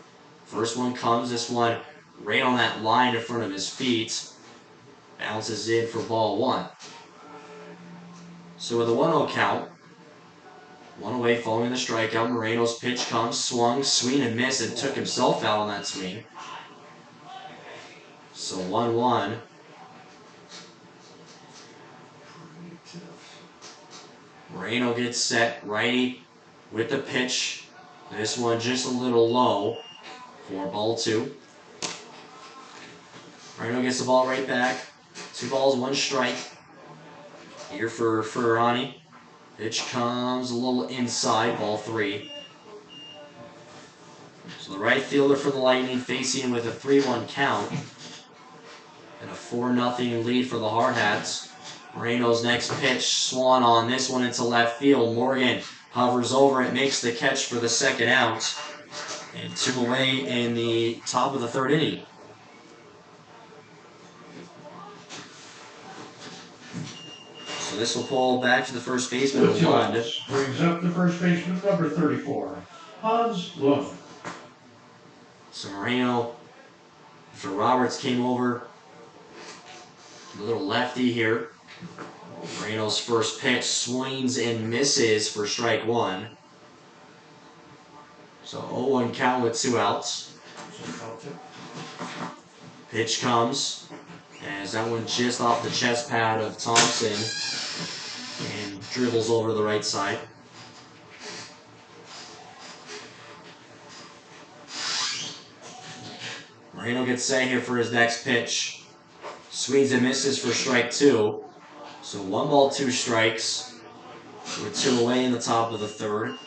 First one comes, this one right on that line in front of his feet. Bounces in for ball 1. So with a 1-0 count, 1 away following the strikeout, Moreno's pitch comes, swung, swing and miss, and took himself out on that swing. So 1-1. Moreno gets set, righty with the pitch. This one just a little low for ball 2. Moreno gets the ball right back. 2 balls, 1 strike. Here for Ferrani. Pitch comes a little inside, ball 3. So the right fielder for the Lightning facing with a 3-1 count. And a 4-0 lead for the Hardhats. Moreno's next pitch, Swan on this one into left field. Morgan hovers over it, makes the catch for the 2nd out. And 2 away in the top of the 3rd inning. So this will pull back to the first baseman. With 2 outs, brings up the first baseman, number 34, Hans Lund. So Moreno, after Roberts came over, a little lefty here. Moreno's first pitch swings and misses for strike 1. So 0-1 count with 2 outs. Pitch comes, as that one just off the chest pad of Thompson and dribbles over to the right side. Moreno gets set here for his next pitch. Swings and misses for strike 2. So 1 ball, 2 strikes. With 2 away in the top of the 3rd.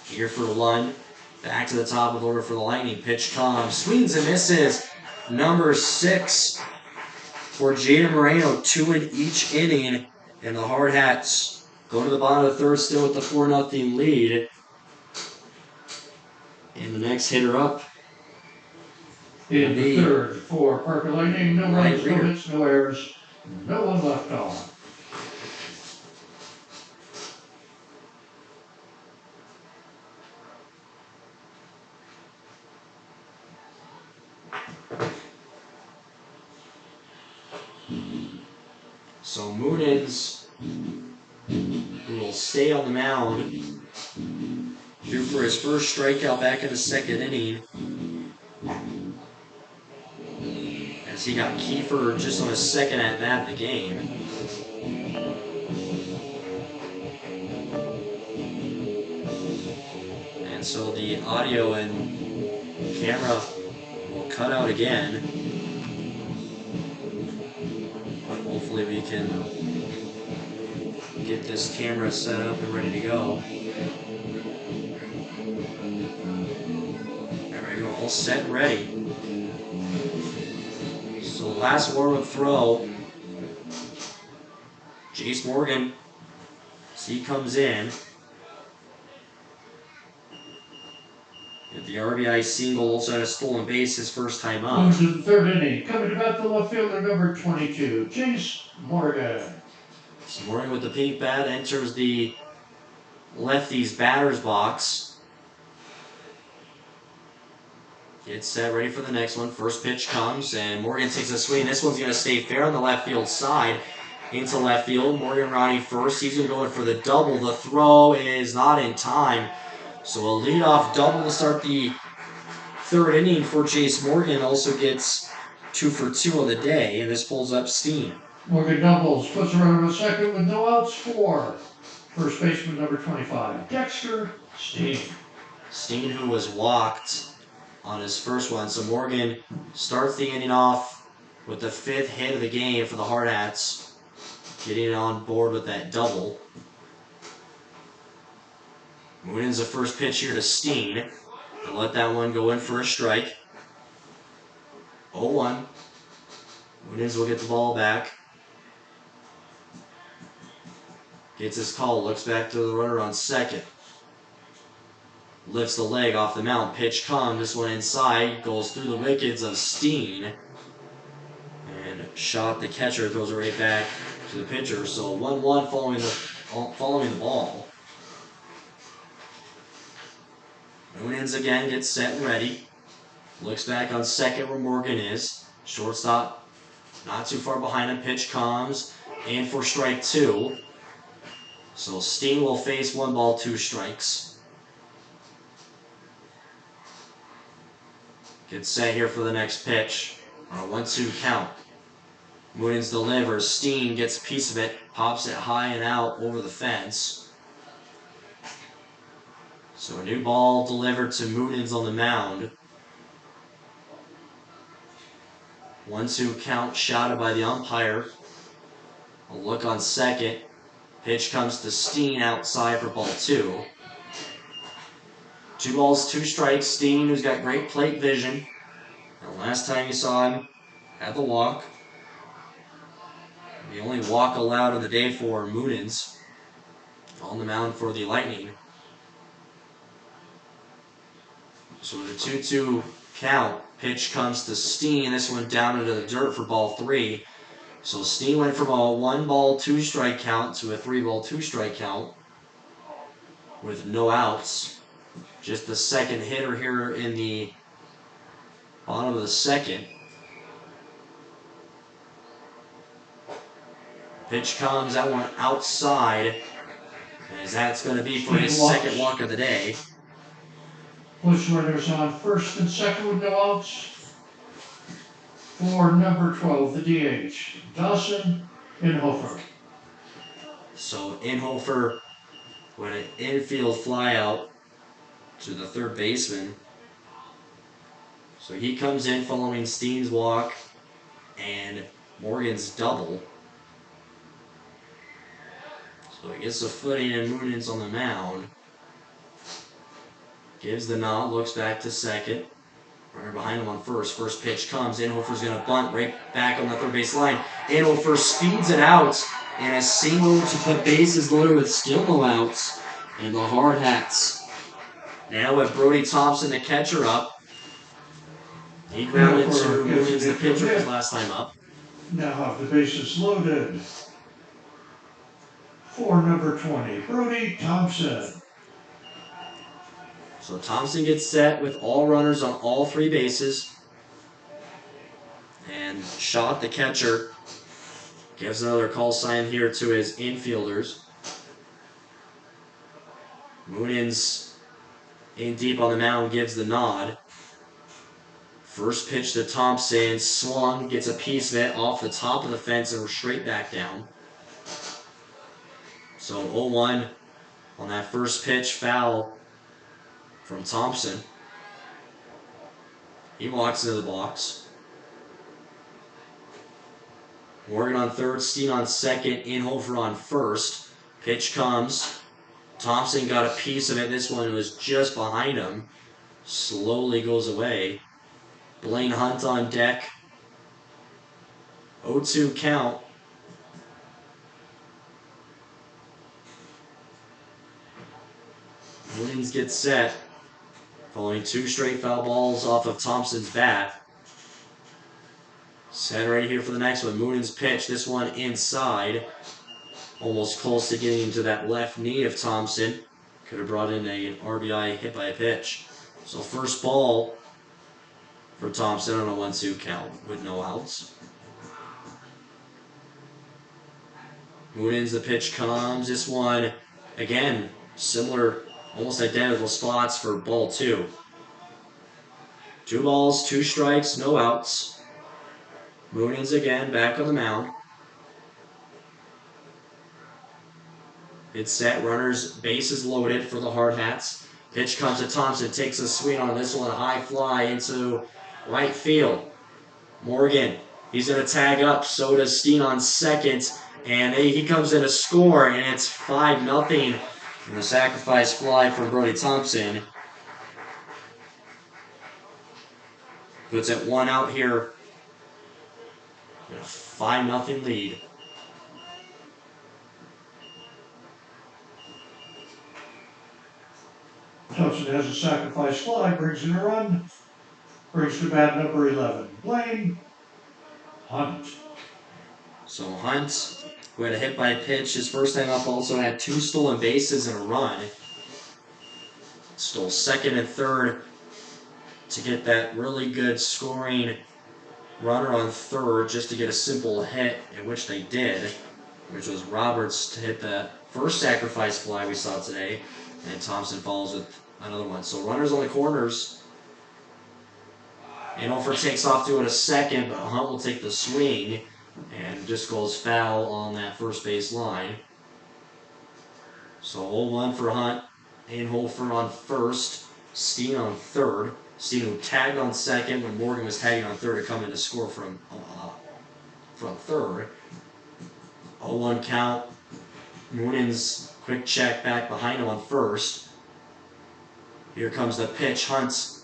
Here for Lund. Back to the top of the order for the Lightning. Pitch comes. Swings and misses. Number 6 for Jaden Moreno. 2 in each inning. And the Hardhats go to the bottom of the 3rd still with the 4-0 lead. And the next hitter up. In the 3rd for Parker Lightning, no Right runs, no reader. hits, no errors, no one left on. So Moonins, who will stay on the mound, due for his first strikeout back in the 2nd inning. As he got Kiefer just on his 2nd at-bat in the game. And so the audio and camera will cut out again. Hopefully we can get this camera set up and ready to go. There we go, all set and ready. So last warm-up throw. Jace Morgan, as he comes in. Get the RBI single, also had a stolen base his first time up. Moves to the 3rd inning, coming to bat the left fielder, number 22, Chase Morgan. So Morgan with the pink bat enters the lefty's batter's box. Gets set, ready for the next one. First pitch comes, and Morgan takes a swing. This one's going to stay fair on the left field side. Into left field. Morgan riding first. He's going to go in for the double. The throw is not in time. So a leadoff double to start the 3rd inning for Chase Morgan. Also gets 2 for 2 on the day, and this pulls up steam. Morgan doubles, puts a runner on second with no outs for first baseman number 25, Dexter Steen. Steen, who was walked on his first one. So Morgan starts the inning off with the 5th hit of the game for the Hardhats, getting on board with that double. Moonins the first pitch here to Steen. And let that one go in for a strike. 0-1. Moonins will get the ball back. Gets his call, looks back to the runner on second. Lifts the leg off the mound. Pitch comes. This one inside. Goes through the wickets of Steen. And shot the catcher. Throws it right back to the pitcher. So 1-1 following the ball. Moonins again gets set and ready. Looks back on second where Morgan is. Shortstop not too far behind him. Pitch comes in for strike 2. So Steen will face 1 ball, 2 strikes. Gets set here for the next pitch on a 1-2 count. Moonins delivers. Steen gets a piece of it, pops it high and out over the fence. So a new ball delivered to Moonins on the mound. 1-2 count shouted by the umpire. A look on second. Pitch comes to Steen outside for ball 2. 2 balls, 2 strikes. Steen, who's got great plate vision. And last time you saw him, had the walk. The only walk allowed of the day for Moonins on the mound for the Lightning. So with a 2-2 count, pitch comes to Steen. This one down into the dirt for ball 3. So Steen went from a 1 ball, 2 strike count to a 3 ball, 2 strike count with no outs. Just the second hitter here in the bottom of the second. Pitch comes, that one outside, as that's going to be for his second walk of the day. Push runners on first and second with no outs for number 12, the DH, Dawson Inhofer. So Inhofer with an infield fly out to the third baseman. So he comes in following Steen's walk and Morgan's double. So he gets a footing and Moonins on the mound. Gives the nod, looks back to second. Runner behind him on first. First pitch comes. Inhofer's going to bunt right back on the third base line. Inhofer speeds it out and a single to put bases loaded with still no outs. And the Hardhats now with Brody Thompson, the catcher, up. He grounded to Moonins, the pitcher, his last time up. Now have the bases loaded for number 20, Brody Thompson. So Thompson gets set with all runners on all 3 bases. And Shot, the catcher, gives another call sign here to his infielders. Moonins in deep on the mound gives the nod. First pitch to Thompson, swung, gets a piece of it off the top of the fence and straight back down. So 0-1 on that first pitch, foul from Thompson. He walks into the box. Morgan on third, Steen on second, Inhofer on first. Pitch comes. Thompson got a piece of it. This one was just behind him. Slowly goes away. Blaine Hunt on deck. 0-2 count. Williams gets set, following 2 straight foul balls off of Thompson's bat. Set right here for the next one. Moonins pitch, this one inside. Almost close to getting into that left knee of Thompson. Could have brought in an RBI hit by a pitch. So first ball for Thompson on a 1-2 count with no outs. Moonins, the pitch comes. This one, again, similar, almost identical spots for ball 2. 2 balls, 2 strikes, no outs. Moonins again back on the mound. It's set. Runners, bases loaded for the Hardhats. Pitch comes to Thompson. Takes a swing on this one. A high fly into right field. Morgan, he's going to tag up. So does Steen on second. And he comes in to score, and it's 5-0. And the sacrifice fly from Brody Thompson puts it 1 out here. A 5-0 lead. Thompson has a sacrifice fly, brings in a run. Brings to bat number 11, Blaine Hunt. So Hunt, who had a hit by pitch his first time up, also had 2 stolen bases and a run. Stole second and third to get that really good scoring runner on third just to get a simple hit, in which they did, which was Roberts to hit that first sacrifice fly we saw today, and Thompson follows with another one. So runners on the corners. And Hofer takes off to it a second, but Hunt will take the swing and just goes foul on that first base line. So 0-1 for Hunt. And Hofer on first. Steen on third. Steen who tagged on second when Morgan was tagging on third to come in to score from third. 0-1 count. Moonen's quick check back behind him on first. Here comes the pitch. Hunt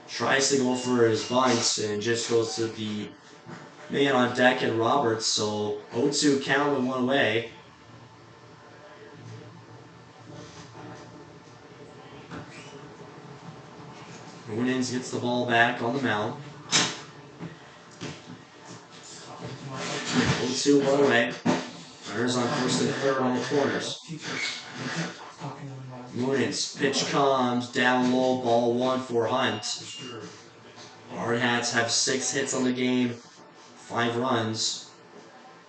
tries to go for his bunts and just goes to the man on deck and Roberts. So 0-2 count with 1 away. Moonens gets the ball back on the mound. 0-2, 1 away. Runners on first and third on the corners. Moonens, pitch comes down low, ball 1 for Hunt. Hardhats have 6 hits on the game, 5 runs,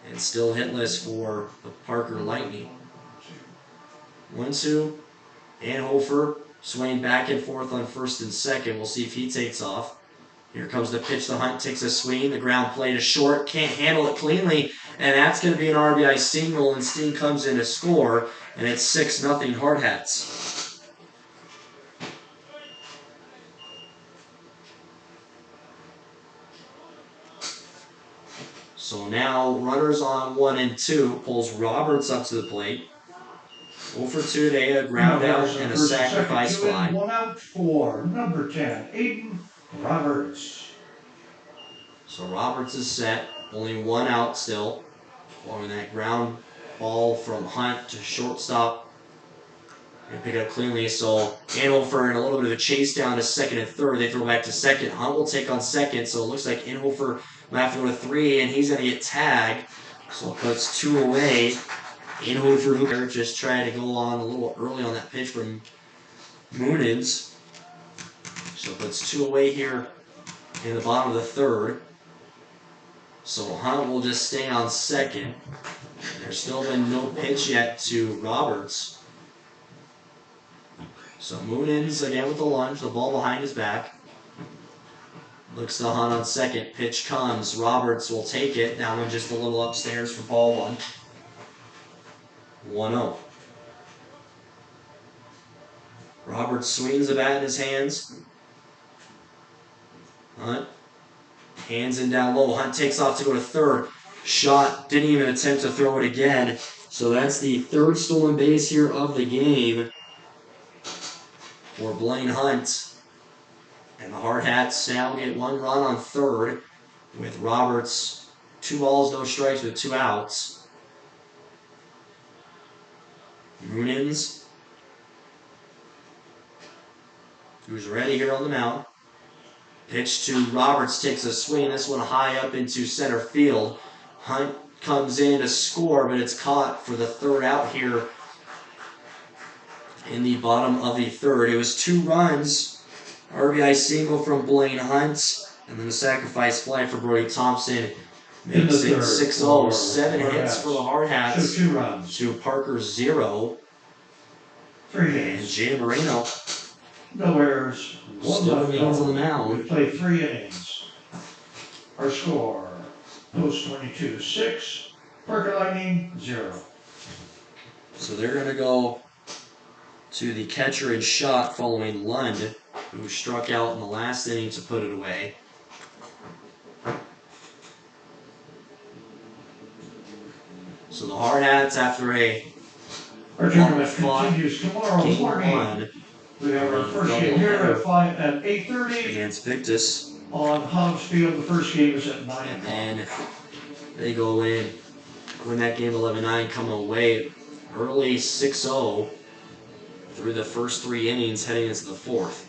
and still hitless for the Parker Lightning. 1-2, and Hofer swaying back and forth on first and second. We'll see if he takes off. Here comes the pitch. The Hunt takes a swing. The ground play to short. Can't handle it cleanly. And that's going to be an RBI single. And Steen comes in to score. And it's 6-0 Hardhats. So now runners on 1 and 2. Pulls Roberts up to the plate. 0 for 2 today. A ground out and a sacrifice fly. 1 out for number 10, Aiden Roberts. So Roberts is set, only 1 out still. Following that ground ball from Hunt to shortstop. And pick it up cleanly. So Inhofer in a little bit of a chase down to second and third. They throw back to second. Hunt will take on second. So it looks like Inhofer will have to go to 3, and he's going to get tagged. So it puts 2 away. Inhofer just trying to go on a little early on that pitch from Moonens. So it puts 2 away here in the bottom of the third. So Hunt will just stay on second. There's still been no pitch yet to Roberts. So Moonens again with the lunge, the ball behind his back. Looks to Hunt on second. Pitch comes. Roberts will take it. That one just a little upstairs for ball 1. 1-0. Roberts swings the bat in his hands. Hunt. Hands in down low. Hunt takes off to go to third. Shot. Didn't even attempt to throw it again. So that's the 3rd stolen base here of the game for Blaine Hunt. And the Hardhats now get 1 run on third with Roberts. 2 balls, no strikes with 2 outs. Moonens, who's ready here on the mound. Pitch to Roberts, takes a swing. This one high up into center field. Hunt comes in to score, but it's caught for the 3rd out here in the bottom of the 3rd. It was 2 runs. RBI single from Blaine Hunt, and then the sacrifice fly for Brody Thompson. Makes it 6-0. 7 hits for the Hardhats. 2 runs. To Parker 0. 3 And innings. Jay Moreno. No errors. 1 Still left remains on the over. mound. We played 3 innings. Our score, Post 22, 6. Parker Lightning, 0. So they're going to go to the catcher and shot following Lund, who struck out in the last inning to put it away. So the Hardhats, after Our tournament continues tomorrow game morning. one, We have our first game here at 8:30 against Victus on Hobbs Field. The first game is at 9 and o'clock. then they go in, win that game 11-9, come away early 6-0 through the first 3 innings heading into the 4th.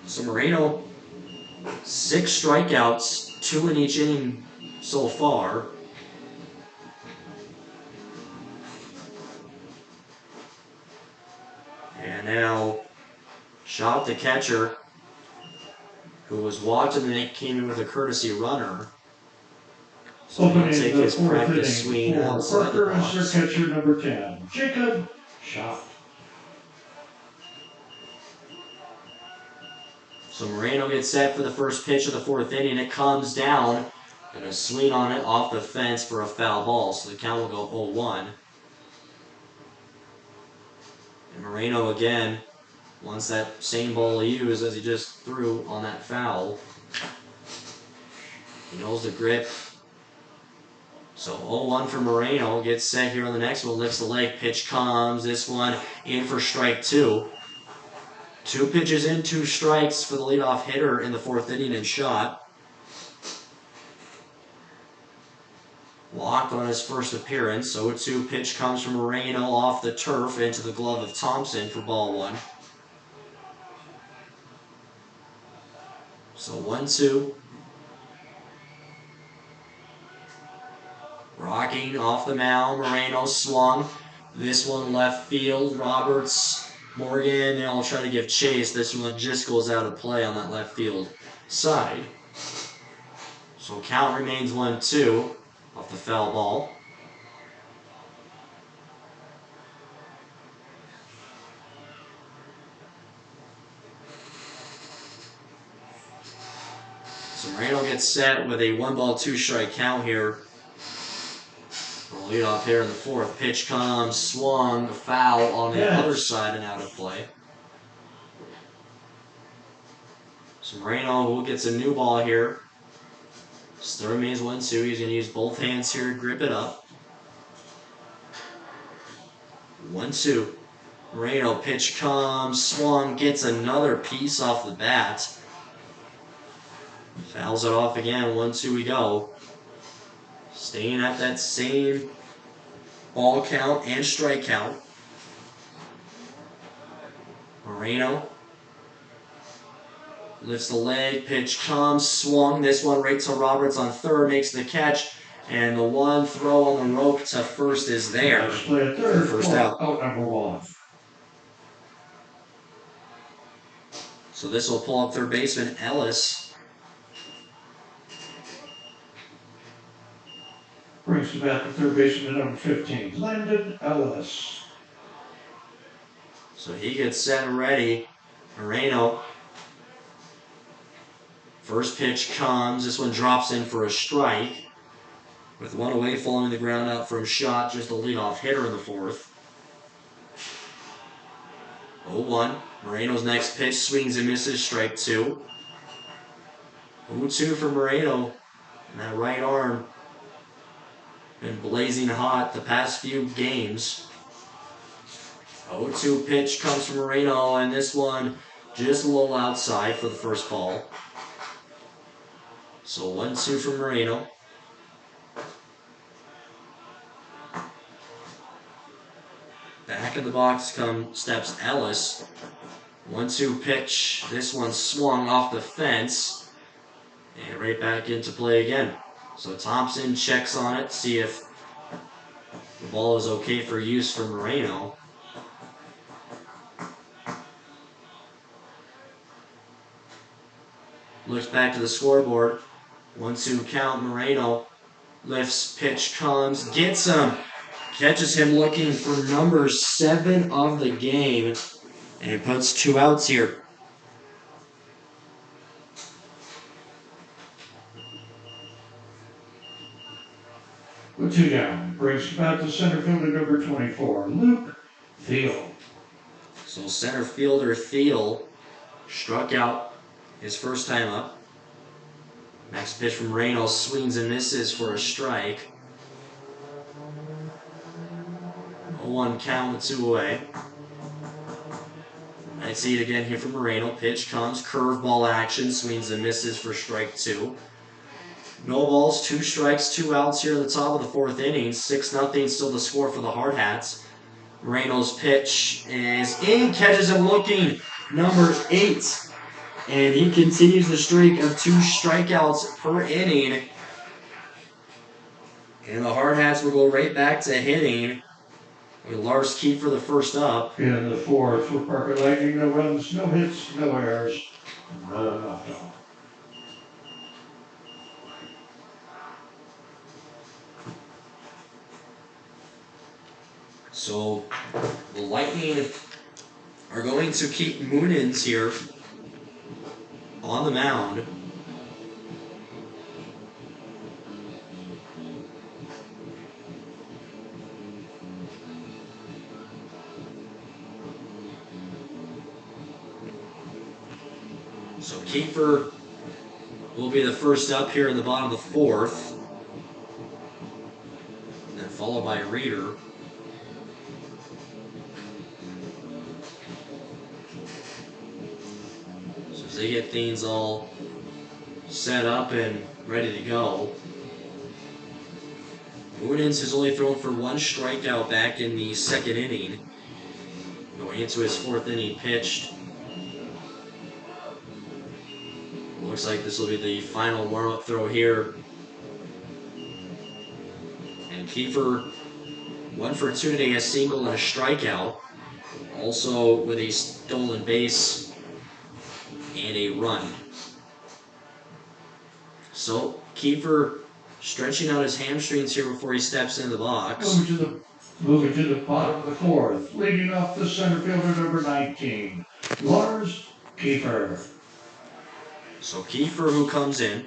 So Moreno, 6 strikeouts, 2 in each inning so far. And now Shot, the catcher, who was watching and it came in with a courtesy runner. So he'll take his practice swing outside the box. Parker is their catcher, number 10. Jacob Shot. So Moreno gets set for the first pitch of the 4th inning. It comes down, and a swing on it off the fence for a foul ball. So the count will go 0-1. And Moreno again wants that same ball he used as he just threw on that foul. He knows the grip. So 0-1 for Moreno. Gets set here on the next one. Lifts the leg. Pitch comes. This one in for strike 2. 2 pitches in, 2 strikes for the leadoff hitter in the 4th inning and Shot. Walked on his first appearance. 0-2 pitch comes from Moreno off the turf into the glove of Thompson for ball 1. So 1-2. Rocking off the mound. Moreno swung. This one left field. Roberts, Morgan, they all try to give chase. This one just goes out of play on that left field side. So count remains 1-2 off the foul ball. So Moreno gets set with a 1-ball, 2-strike count here. We'll lead off here in the 4th. Pitch comes, swung, foul on the other side and out of play. So Moreno, who gets a new ball here. Still remains 1-2. He's going to use both hands here to grip it up. 1-2. Moreno, pitch comes, swung, gets another piece off the bat. Fouls it off again. 1-2 we go. Staying at that same ball count and strike count. Moreno lifts the leg, pitch comes, swung. This one right to Roberts on third, makes the catch, and the one throw on the rope to first is there. First out. Out number 1. So this will pull up third baseman Ellis. Brings to bat the third baseman, number 15, Landon Ellis. So he gets set and ready. Moreno. First pitch comes. This one drops in for a strike. With one away, following the ground out from Shot, just a leadoff hitter in the 4th. 0-1. Moreno's next pitch swings and misses, strike 2. 0-2 for Moreno. And that right arm been blazing hot the past few games. 0-2 pitch comes from Moreno, and this one just a little outside for the first ball. So 1-2 for Moreno. Back in the box steps Ellis. 1-2 pitch. This one swung off the fence. And right back into play again. So Thompson checks on it, see if the ball is okay for use for Moreno. Looks back to the scoreboard. 1-2 count. Moreno lifts, pitch comes, gets him. Catches him looking for number 7 of the game. And he puts 2 outs here. With 2 down, brings back to center fielder number 24, Luke Thiel. So center fielder Thiel struck out his first time up. Next pitch from Moreno, swings and misses for a strike. 0-1 count with 2 away. I see it again here from Moreno. Pitch comes, curveball action, swings and misses for strike 2. No balls, 2 strikes, 2 outs here at the top of the 4th inning. 6-0 still the score for the Hardhats. Moreno's pitch is in, catches him looking, number 8. And he continues the streak of 2 strikeouts per inning. And the Hardhats will go right back to hitting with Lars Kiefer the first up. In the 4th for Parker Lightning, no runs, no hits, no errors, no nothing. So the Lightning are going to keep Moonins here on the mound. So Kiefer will be the first up here in the bottom of the 4th. And then followed by Reeder. So as they get things all set up and ready to go. Moonins has only thrown for 1 strikeout back in the 2nd inning. Going into his 4th inning pitched. Looks like this will be the final warm-up throw here. And Kiefer 1 for 2 today, a single and a strikeout. Also with a stolen base and a run. So Kiefer stretching out his hamstrings here before he steps into the box. Moving to the bottom of the 4th, leading off the center fielder number 19, Lars Kiefer. So Kiefer who comes in.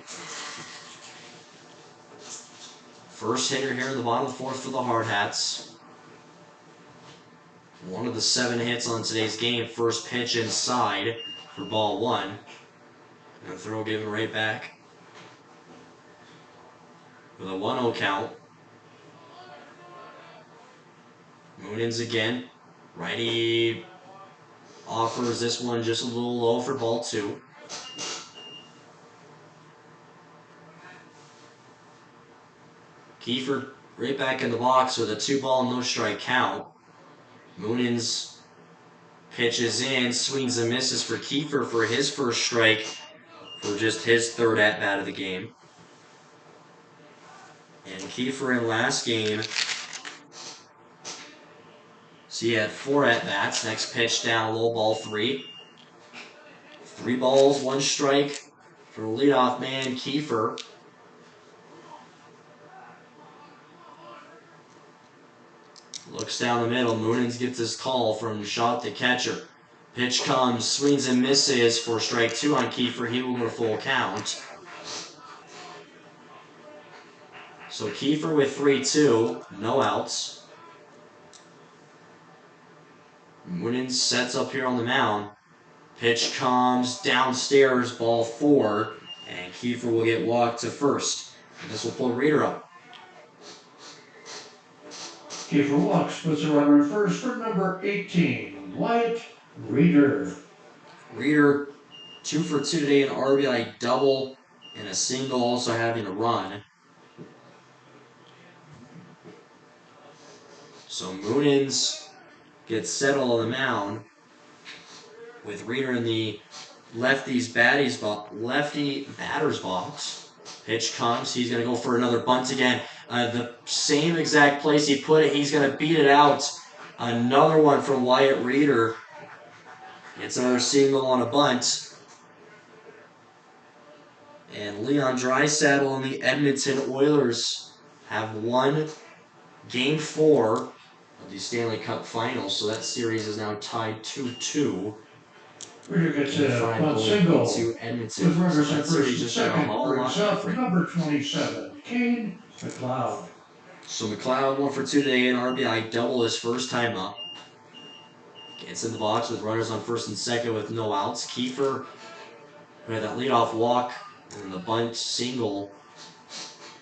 First hitter here in the bottom of the 4th for the Hardhats. One of the 7 hits on today's game. First pitch inside for ball 1. And a throw given right back. With a 1-0 count. Moonins again. Righty offers this one just a little low for ball 2. Kiefer right back in the box with a 2-ball, no strike count. Moonins pitches in, swings and misses for Kiefer for his first strike for just his 3rd at-bat of the game. And Kiefer in last game, so he had 4 at-bats. Next pitch down, low ball 3. 3 balls, 1 strike for the leadoff man, Kiefer. Looks down the middle. Moonins gets his call from shot to catcher. Pitch comes, swings and misses for strike 2 on Kiefer. He will go to full count. So Kiefer with 3-2, no outs. Moonins sets up here on the mound. Pitch comes downstairs, ball 4, and Kiefer will get walked to first. And this will pull Reeder up. Kiefer walks, puts a runner in first for number 18, Wyatt Reeder. Reeder 2 for 2 today, an RBI double and a single, also having a run. So Moonins gets settled on the mound with Reeder in the lefty batter's box. Pitch comes. He's going to go for another bunt again. The same exact place he put it. He's going to beat it out. Another one from Wyatt Reeder. It's another single on a bunt. And Leon Draisaitl and the Edmonton Oilers have won Game 4 of the Stanley Cup Finals. So that series is now tied 2-2. Reeder gets a bunt single to Edmonton. with runners So at that series first and just got a second. whole lot Brings up different. number 27, Kane McLeod. So McLeod 1 for 2 today, an RBI double his first time up. Gets in the box with runners on first and second with no outs. Kiefer, who had that leadoff walk and the bunt single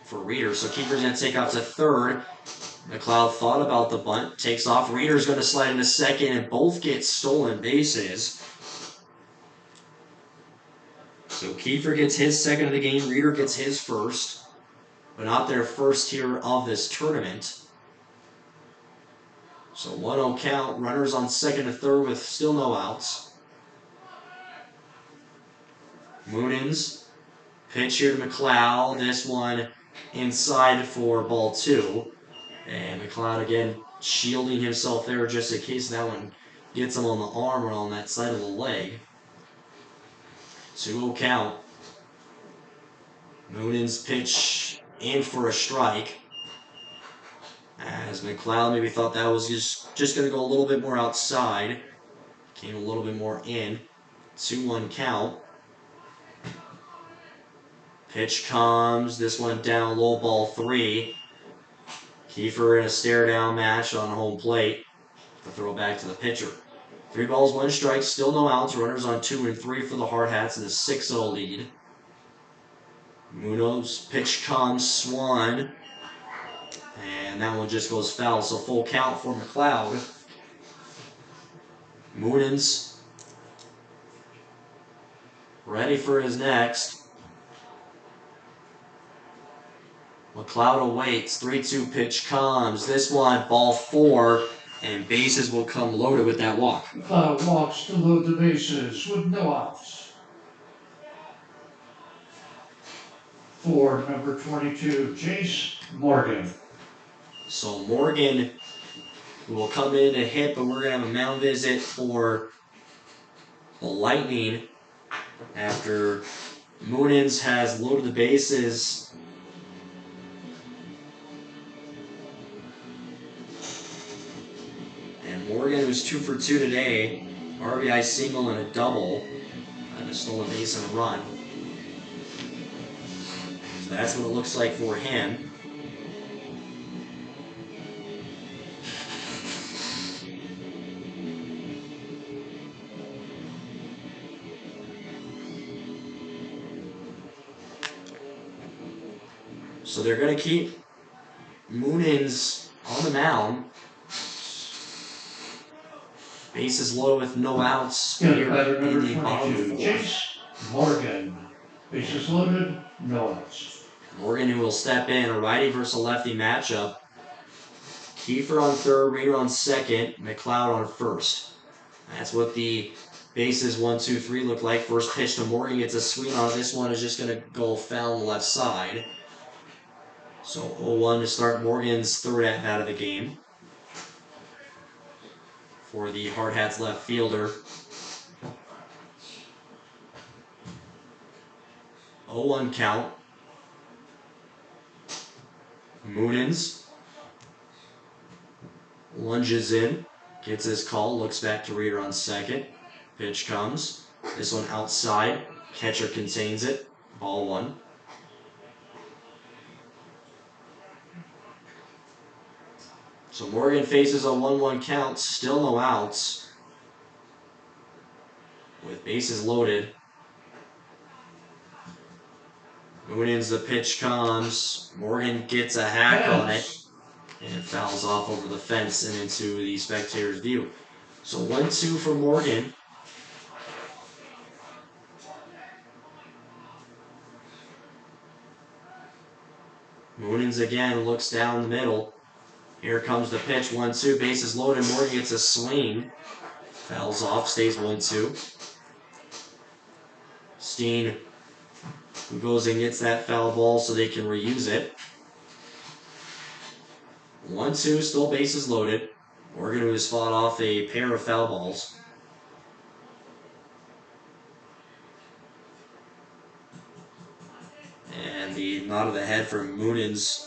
for Reeder. So Kiefer's going to take off to third. McLeod thought about the bunt, takes off. Reeder's going to slide into second, and both get stolen bases. So Kiefer gets his second of the game. Reeder gets his first, but not their first here of this tournament. So 1-0 count. Runners on second and third with still no outs. Moonins. Pitch here to McLeod. This one inside for ball 2. And McLeod again shielding himself there just in case that one gets him on the arm or on that side of the leg. 2-0 count. Moonins pitch in for a strike. As McLeod maybe thought that was just going to go a little bit more outside. Came a little bit more in. 2-1 count. Pitch comes. This one down low, ball 3. Kiefer in a stare-down match on home plate. The throw back to the pitcher. 3 balls, 1 strike, still no outs. Runners on 2 and 3 for the Hardhats in a 6-0 lead. Munoz, pitch comes, swung. And that one just goes foul, so full count for McLeod. Moonins ready for his next. McLeod awaits. 3-2 pitch comes. This one, ball 4, and bases will come loaded with that walk. McLeod walks to load the bases with no outs. For number 22, Jace Morgan. So Morgan will come in to hit, but we're going to have a mound visit for the Lightning after Moonins has loaded the bases. And Morgan, who's 2 for 2 today, RBI single and a double, and a stolen base and a run. So that's what it looks like for him. So they're going to keep Moonins on the mound. Bases low with no outs Yeah, here batter number in the bottom 22, 4th. Jace Morgan. Bases loaded, no outs. Morgan, who will step in, a righty versus a lefty matchup. Kiefer on third, Reeder on second, McLeod on first. That's what the bases 1, 2, 3 look like. First pitch to Morgan gets a swing on it. This one is just going to go foul on the left side. So 0-1 to start Morgan's third at-bat of the game for the Hardhats left fielder. 0-1 count. Moonins lunges in, gets his call, looks back to Reeder on second. Pitch comes. This one outside. Catcher contains it. Ball 1. So Morgan faces a 1-1 count, still no outs, with bases loaded. Moonins, the pitch comes. Morgan gets a hack on it, and fouls off over the fence and into the spectator's view. So 1-2 for Morgan. Moonins again looks down the middle. Here comes the pitch, 1-2, bases loaded. Morgan gets a swing. Fouls off, stays 1-2. Steen, who goes and gets that foul ball so they can reuse it. 1-2, still bases loaded. Morgan, who has fought off a pair of foul balls. And the nod of the head from Moonins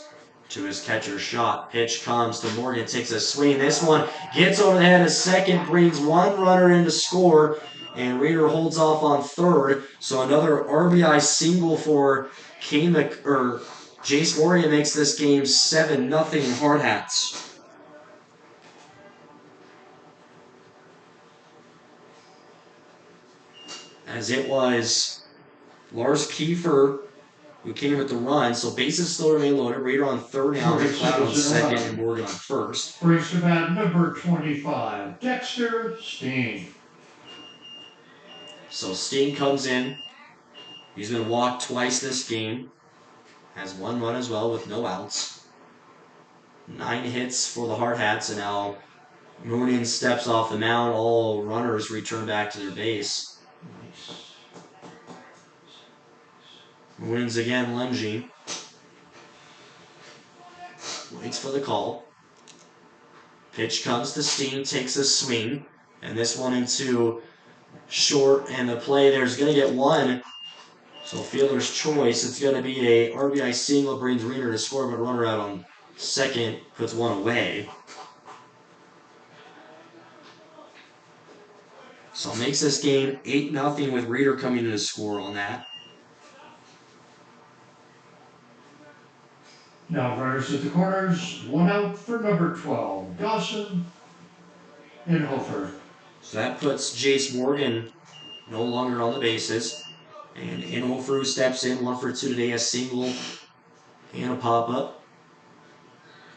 to his catcher's shot. Pitch comes to Morgan, takes a swing. This one gets over the head of second, brings 1 runner in to score, and Reeder holds off on third. So another RBI single for Jace Morgan makes this game 7-0 Hardhats. as it was Lars Kiefer who came with the run. So bases still remain loaded. Reader on third now, McLeod on second, and Morgan on first. Brings to bat number 25, Dexter Steen. So Steen comes in. He's been walked twice this game. Has one run as well with no outs. 9 hits for the Hardhats, and now Moonin steps off the mound. All runners return back to their base. Moonin's again lunging. Waits for the call. Pitch comes to Steen, takes a swing, and this one into short, and the play there's going to get one. So fielder's choice, it's going to be a RBI single, brings Reader to score, but runner out on second puts one away. So makes this game 8-0 with Reader coming in to score on that. Now runners at the corners, 1 out for number 12, Dawson Inhofer. So that puts Jace Morgan no longer on the bases. And Inhofer steps in, 1 for 2 today, a single and a pop-up.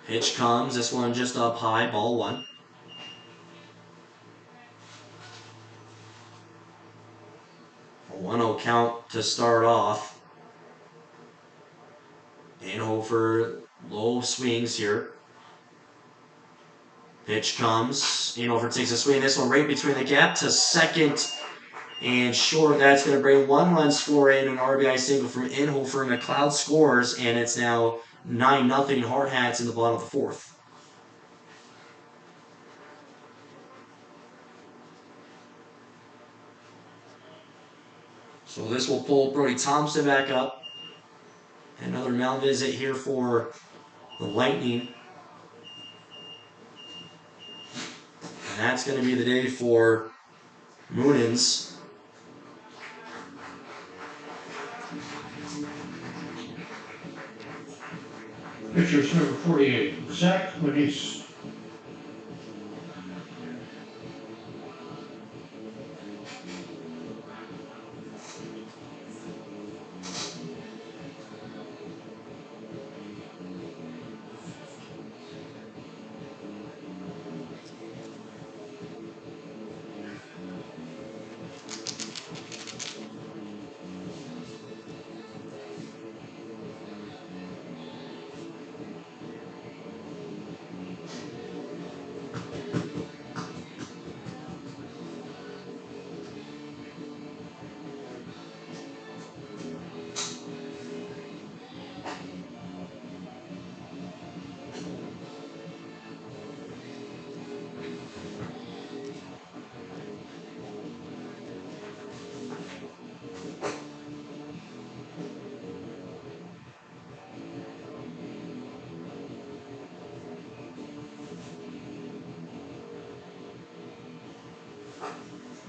Pitch comes, this one just up high, ball 1. A 1-0 count to start off. Inhofer, low swings here. Pitch comes. Inhofer takes a swing. This one right between the gap to second and short. That's going to bring 1 run score in, an RBI single from Inhofer. McLeod scores, and it's now 9-0 Hardhats in the bottom of the 4th. So this will pull Brody Thompson back up. Another mound visit here for the Lightning. And that's going to be the day for Moonins. Pitchers number 48, Zach Muniz.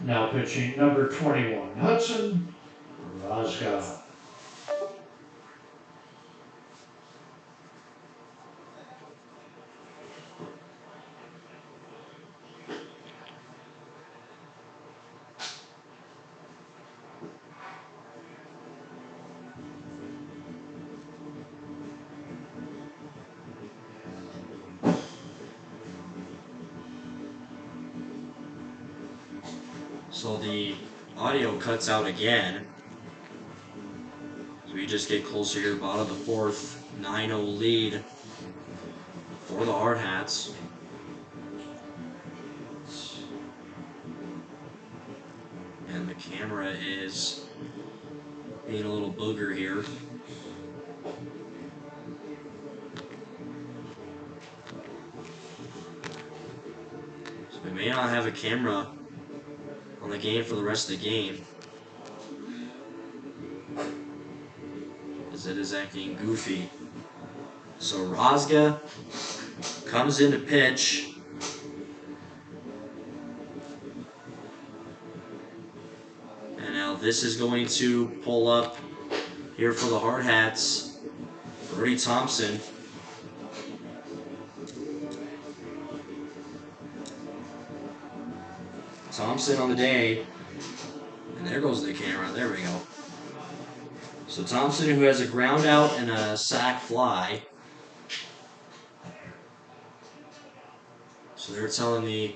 Now pitching number 21, Hudson Razga. So the audio cuts out again. As we just get closer here, bottom of the 4th, 9-0 lead for the Hardhats. And the camera is being a little booger here. So we may not have a camera on the game for the rest of the game, as it is acting goofy. So Razga comes in to pitch. And now this is going to pull up here for the Hardhats, Brody Thompson. Thompson on the day, and And there goes the camera. There we go. So Thompson, who has a ground out and a sac fly. So they're telling the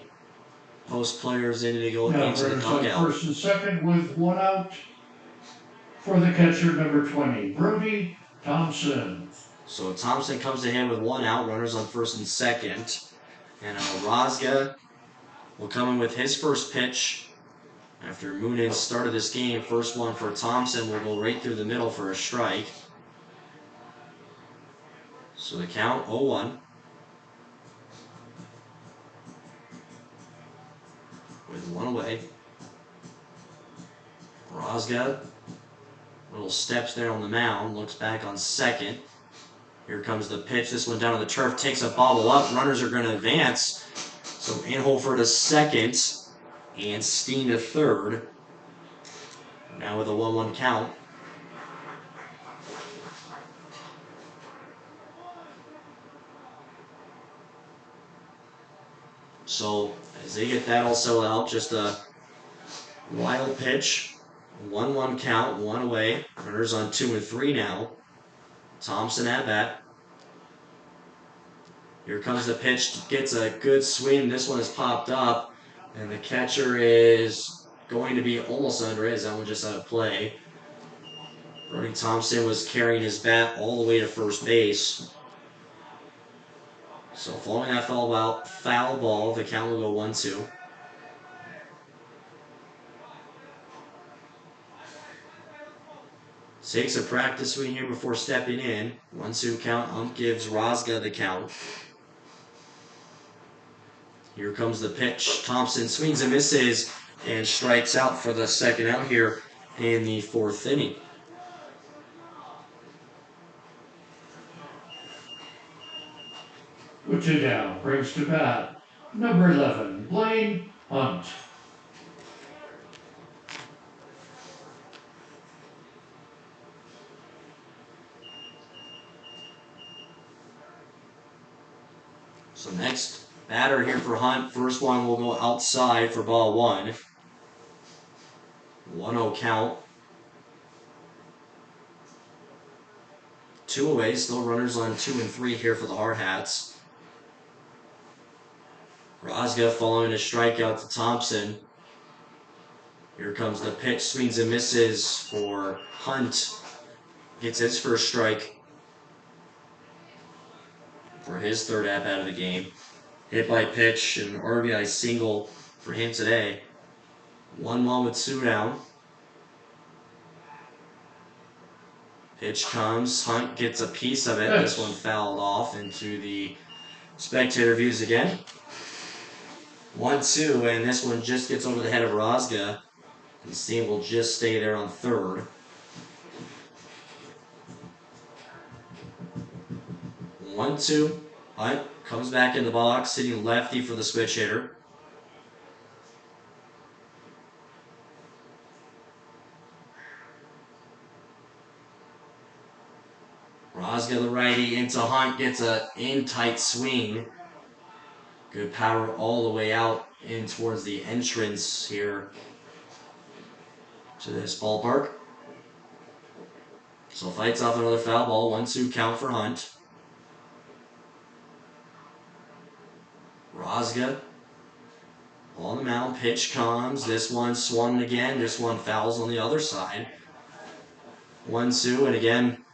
post players they need to go Now into the runners on dugout. first and second with one out for the catcher, number 20, Brody Thompson. So Thompson comes to him with one out, runners on first and second. And Razga will come in with his first pitch. After Moonin started this game, first one for Thompson will go right through the middle for a strike. So the count 0-1. With one away. Razga, little steps there on the mound, looks back on second. Here comes the pitch. This one down on the turf, takes a bobble up. Runners are going to advance. So Anhofer to second and Steen to third. Now with a 1-1 count. So as they get that all settled out, just a wild pitch. 1-1 count, one away. Runners on 2 and 3 now. Thompson at bat. Here comes the pitch, gets a good swing. This one is popped up, and the catcher is going to be almost under it. That one just out of play. Brody Thompson was carrying his bat all the way to first base. So following that foul ball, the count will go 1-2. Takes a practice swing here before stepping in. 1-2 count. Ump gives Razga the count. Here comes the pitch. Thompson swings and misses and strikes out for the second out here in the fourth inning. With 2 down, brings to bat number 11, Blaine Hunt. So next batter here for Hunt. First one will go outside for ball 1. 1-0 count. 2 away, still runners on 2 and 3 here for the Hardhats. Razga following a strikeout to Thompson. Here comes the pitch, swings and misses for Hunt. Gets his first strike for his third at-bat of the game. Hit by pitch, an RBI single for him today. 1-1 with 2 down. Pitch comes, Hunt gets a piece of it. This one fouled off into the spectator views again. 1-2, and this one just gets over the head of Razga. And Steen will just stay there on third. 1-2. Hunt comes back in the box, sitting lefty for the switch hitter. Razga, the righty, into Hunt, gets a in-tight swing. Good power all the way out in towards the entrance here to this ballpark. So fights off another foul ball. 1-2 count for Hunt. Razga on the mound. Pitch comes. This one swung again. This one fouls on the other side. 1-2, and again,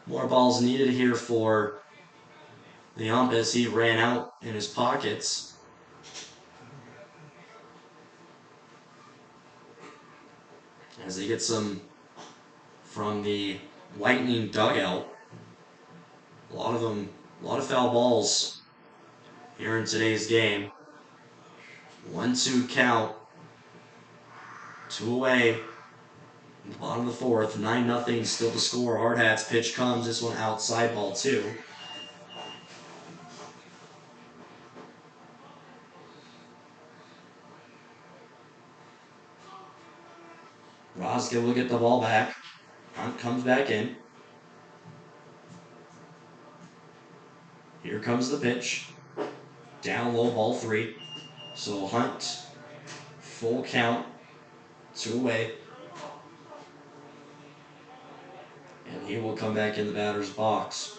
more balls needed here for the ump as he ran out in his pockets. As they get some from the Lightning dugout. A lot of foul balls here in today's game. 1-2 count. 2 away. In the bottom of the fourth. 9-0 still to score. Hardhats pitch comes. This one outside, ball 2. Razga will get the ball back. Hunt comes back in. Here comes the pitch. Down low, ball 3. So Hunt, full count. 2 away. And he will come back in the batter's box.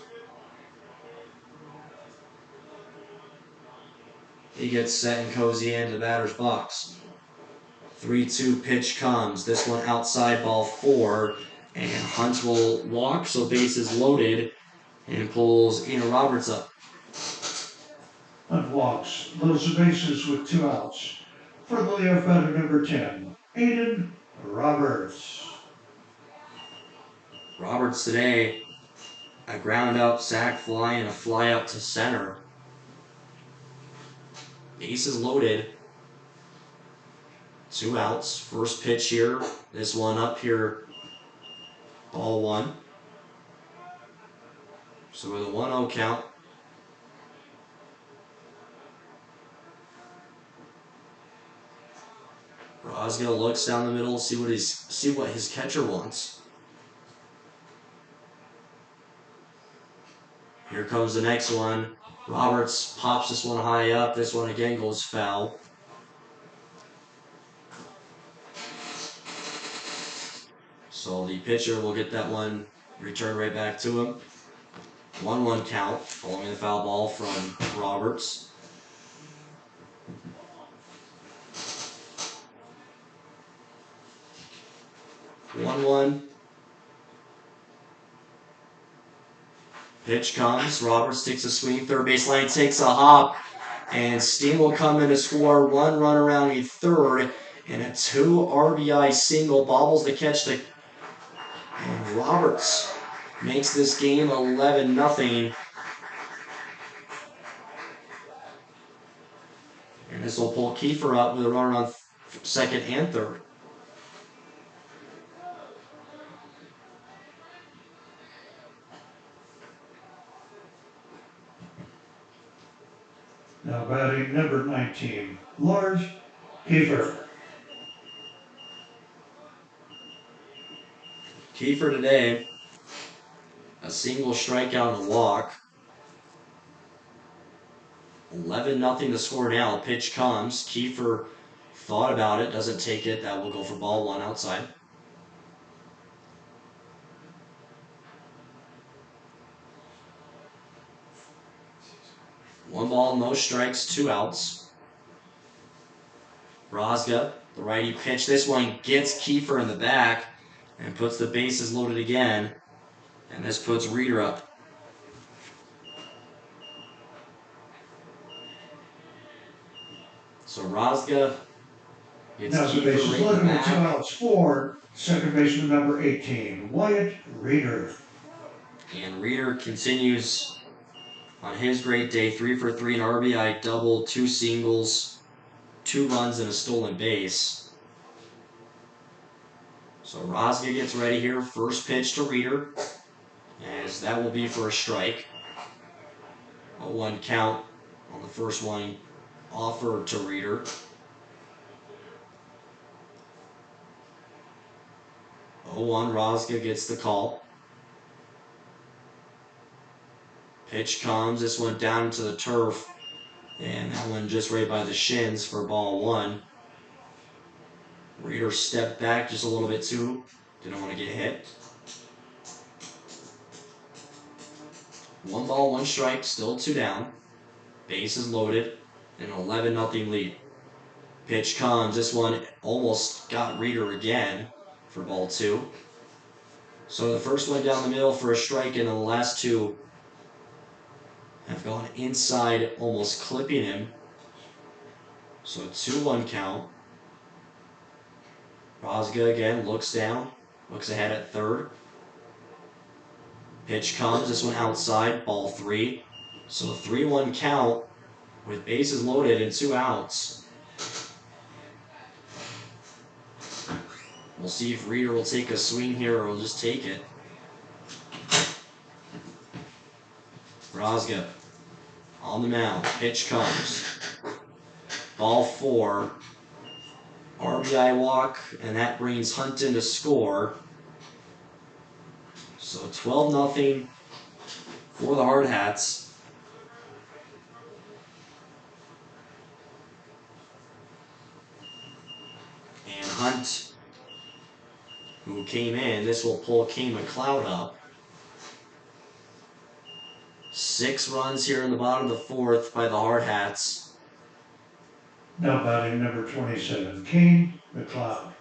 He gets set and cozy into the batter's box. 3-2 pitch comes. This one outside, ball 4. And Hunt will walk, so bases loaded, and pulls Eno Roberts up. Hunt walks, loads the bases with 2 outs. For the leadoff batter, number 10, Aiden Roberts. Roberts today, a ground out sac fly and a fly out to center. Bases loaded. 2 outs. First pitch here. This one up here. Ball 1. So with a 1-0 count. Rosga looks down the middle, see what his catcher wants. Here comes the next one. Roberts pops this one high up. This one again goes foul. So the pitcher will get that one returned right back to him. 1-1 count following the foul ball from Roberts. One. Pitch comes. Roberts takes a swing. Third base line takes a hop. And Steen will come in to score 1 run around a third. And a 2 RBI single bobbles the catch to. And Roberts makes this game 11-0. And this will pull Kiefer up with a runner on second and third. Now batting number 19, Lars Kiefer. Kiefer today, a single strikeout and a walk. 11-0 to score now. Pitch comes. Kiefer thought about it, doesn't take it. That will go for ball 1 outside. One ball, no strikes, 2 outs. Rosga, the righty pitch. This one gets Kiefer in the back and puts the bases loaded again. And this puts Reeder up. So Rosga gets Now the Kiefer bases right in the loaded with 2 back. outs for second baseman number 18, Wyatt Reeder. And Reeder continues on his great day, 3 for 3, an RBI double, 2 singles, 2 runs, and a stolen base. So Rosga gets ready here. First pitch to Reeder, as that will be for a strike. A 1 count on the first one offered to Reeder. 0-1, Rosga gets the call. Pitch comes. This one down to the turf. And that one just right by the shins for ball 1. Reeder stepped back just a little bit too. Didn't want to get hit. 1 ball, 1 strike, still 2 down. Bases loaded. An 11-0 lead. Pitch comes. This one almost got Reeder again for ball 2. So the first one down the middle for a strike, and the last 2 have gone inside, almost clipping him. So 2-1 count. Rosga again looks down, looks ahead at third. Pitch comes, this one outside, ball 3. So 3-1 count with bases loaded and 2 outs. We'll see if Reeder will take a swing here or will just take it. Rosga on the mound. Pitch comes. Ball 4. RBI walk, and that brings Hunt in to score. So 12-0 for the Hardhats. And Hunt who came in. This will pull Kane McLeod up. 6 runs here in the bottom of the 4th by the Hardhats. Now batting number 27, Kane McLeod.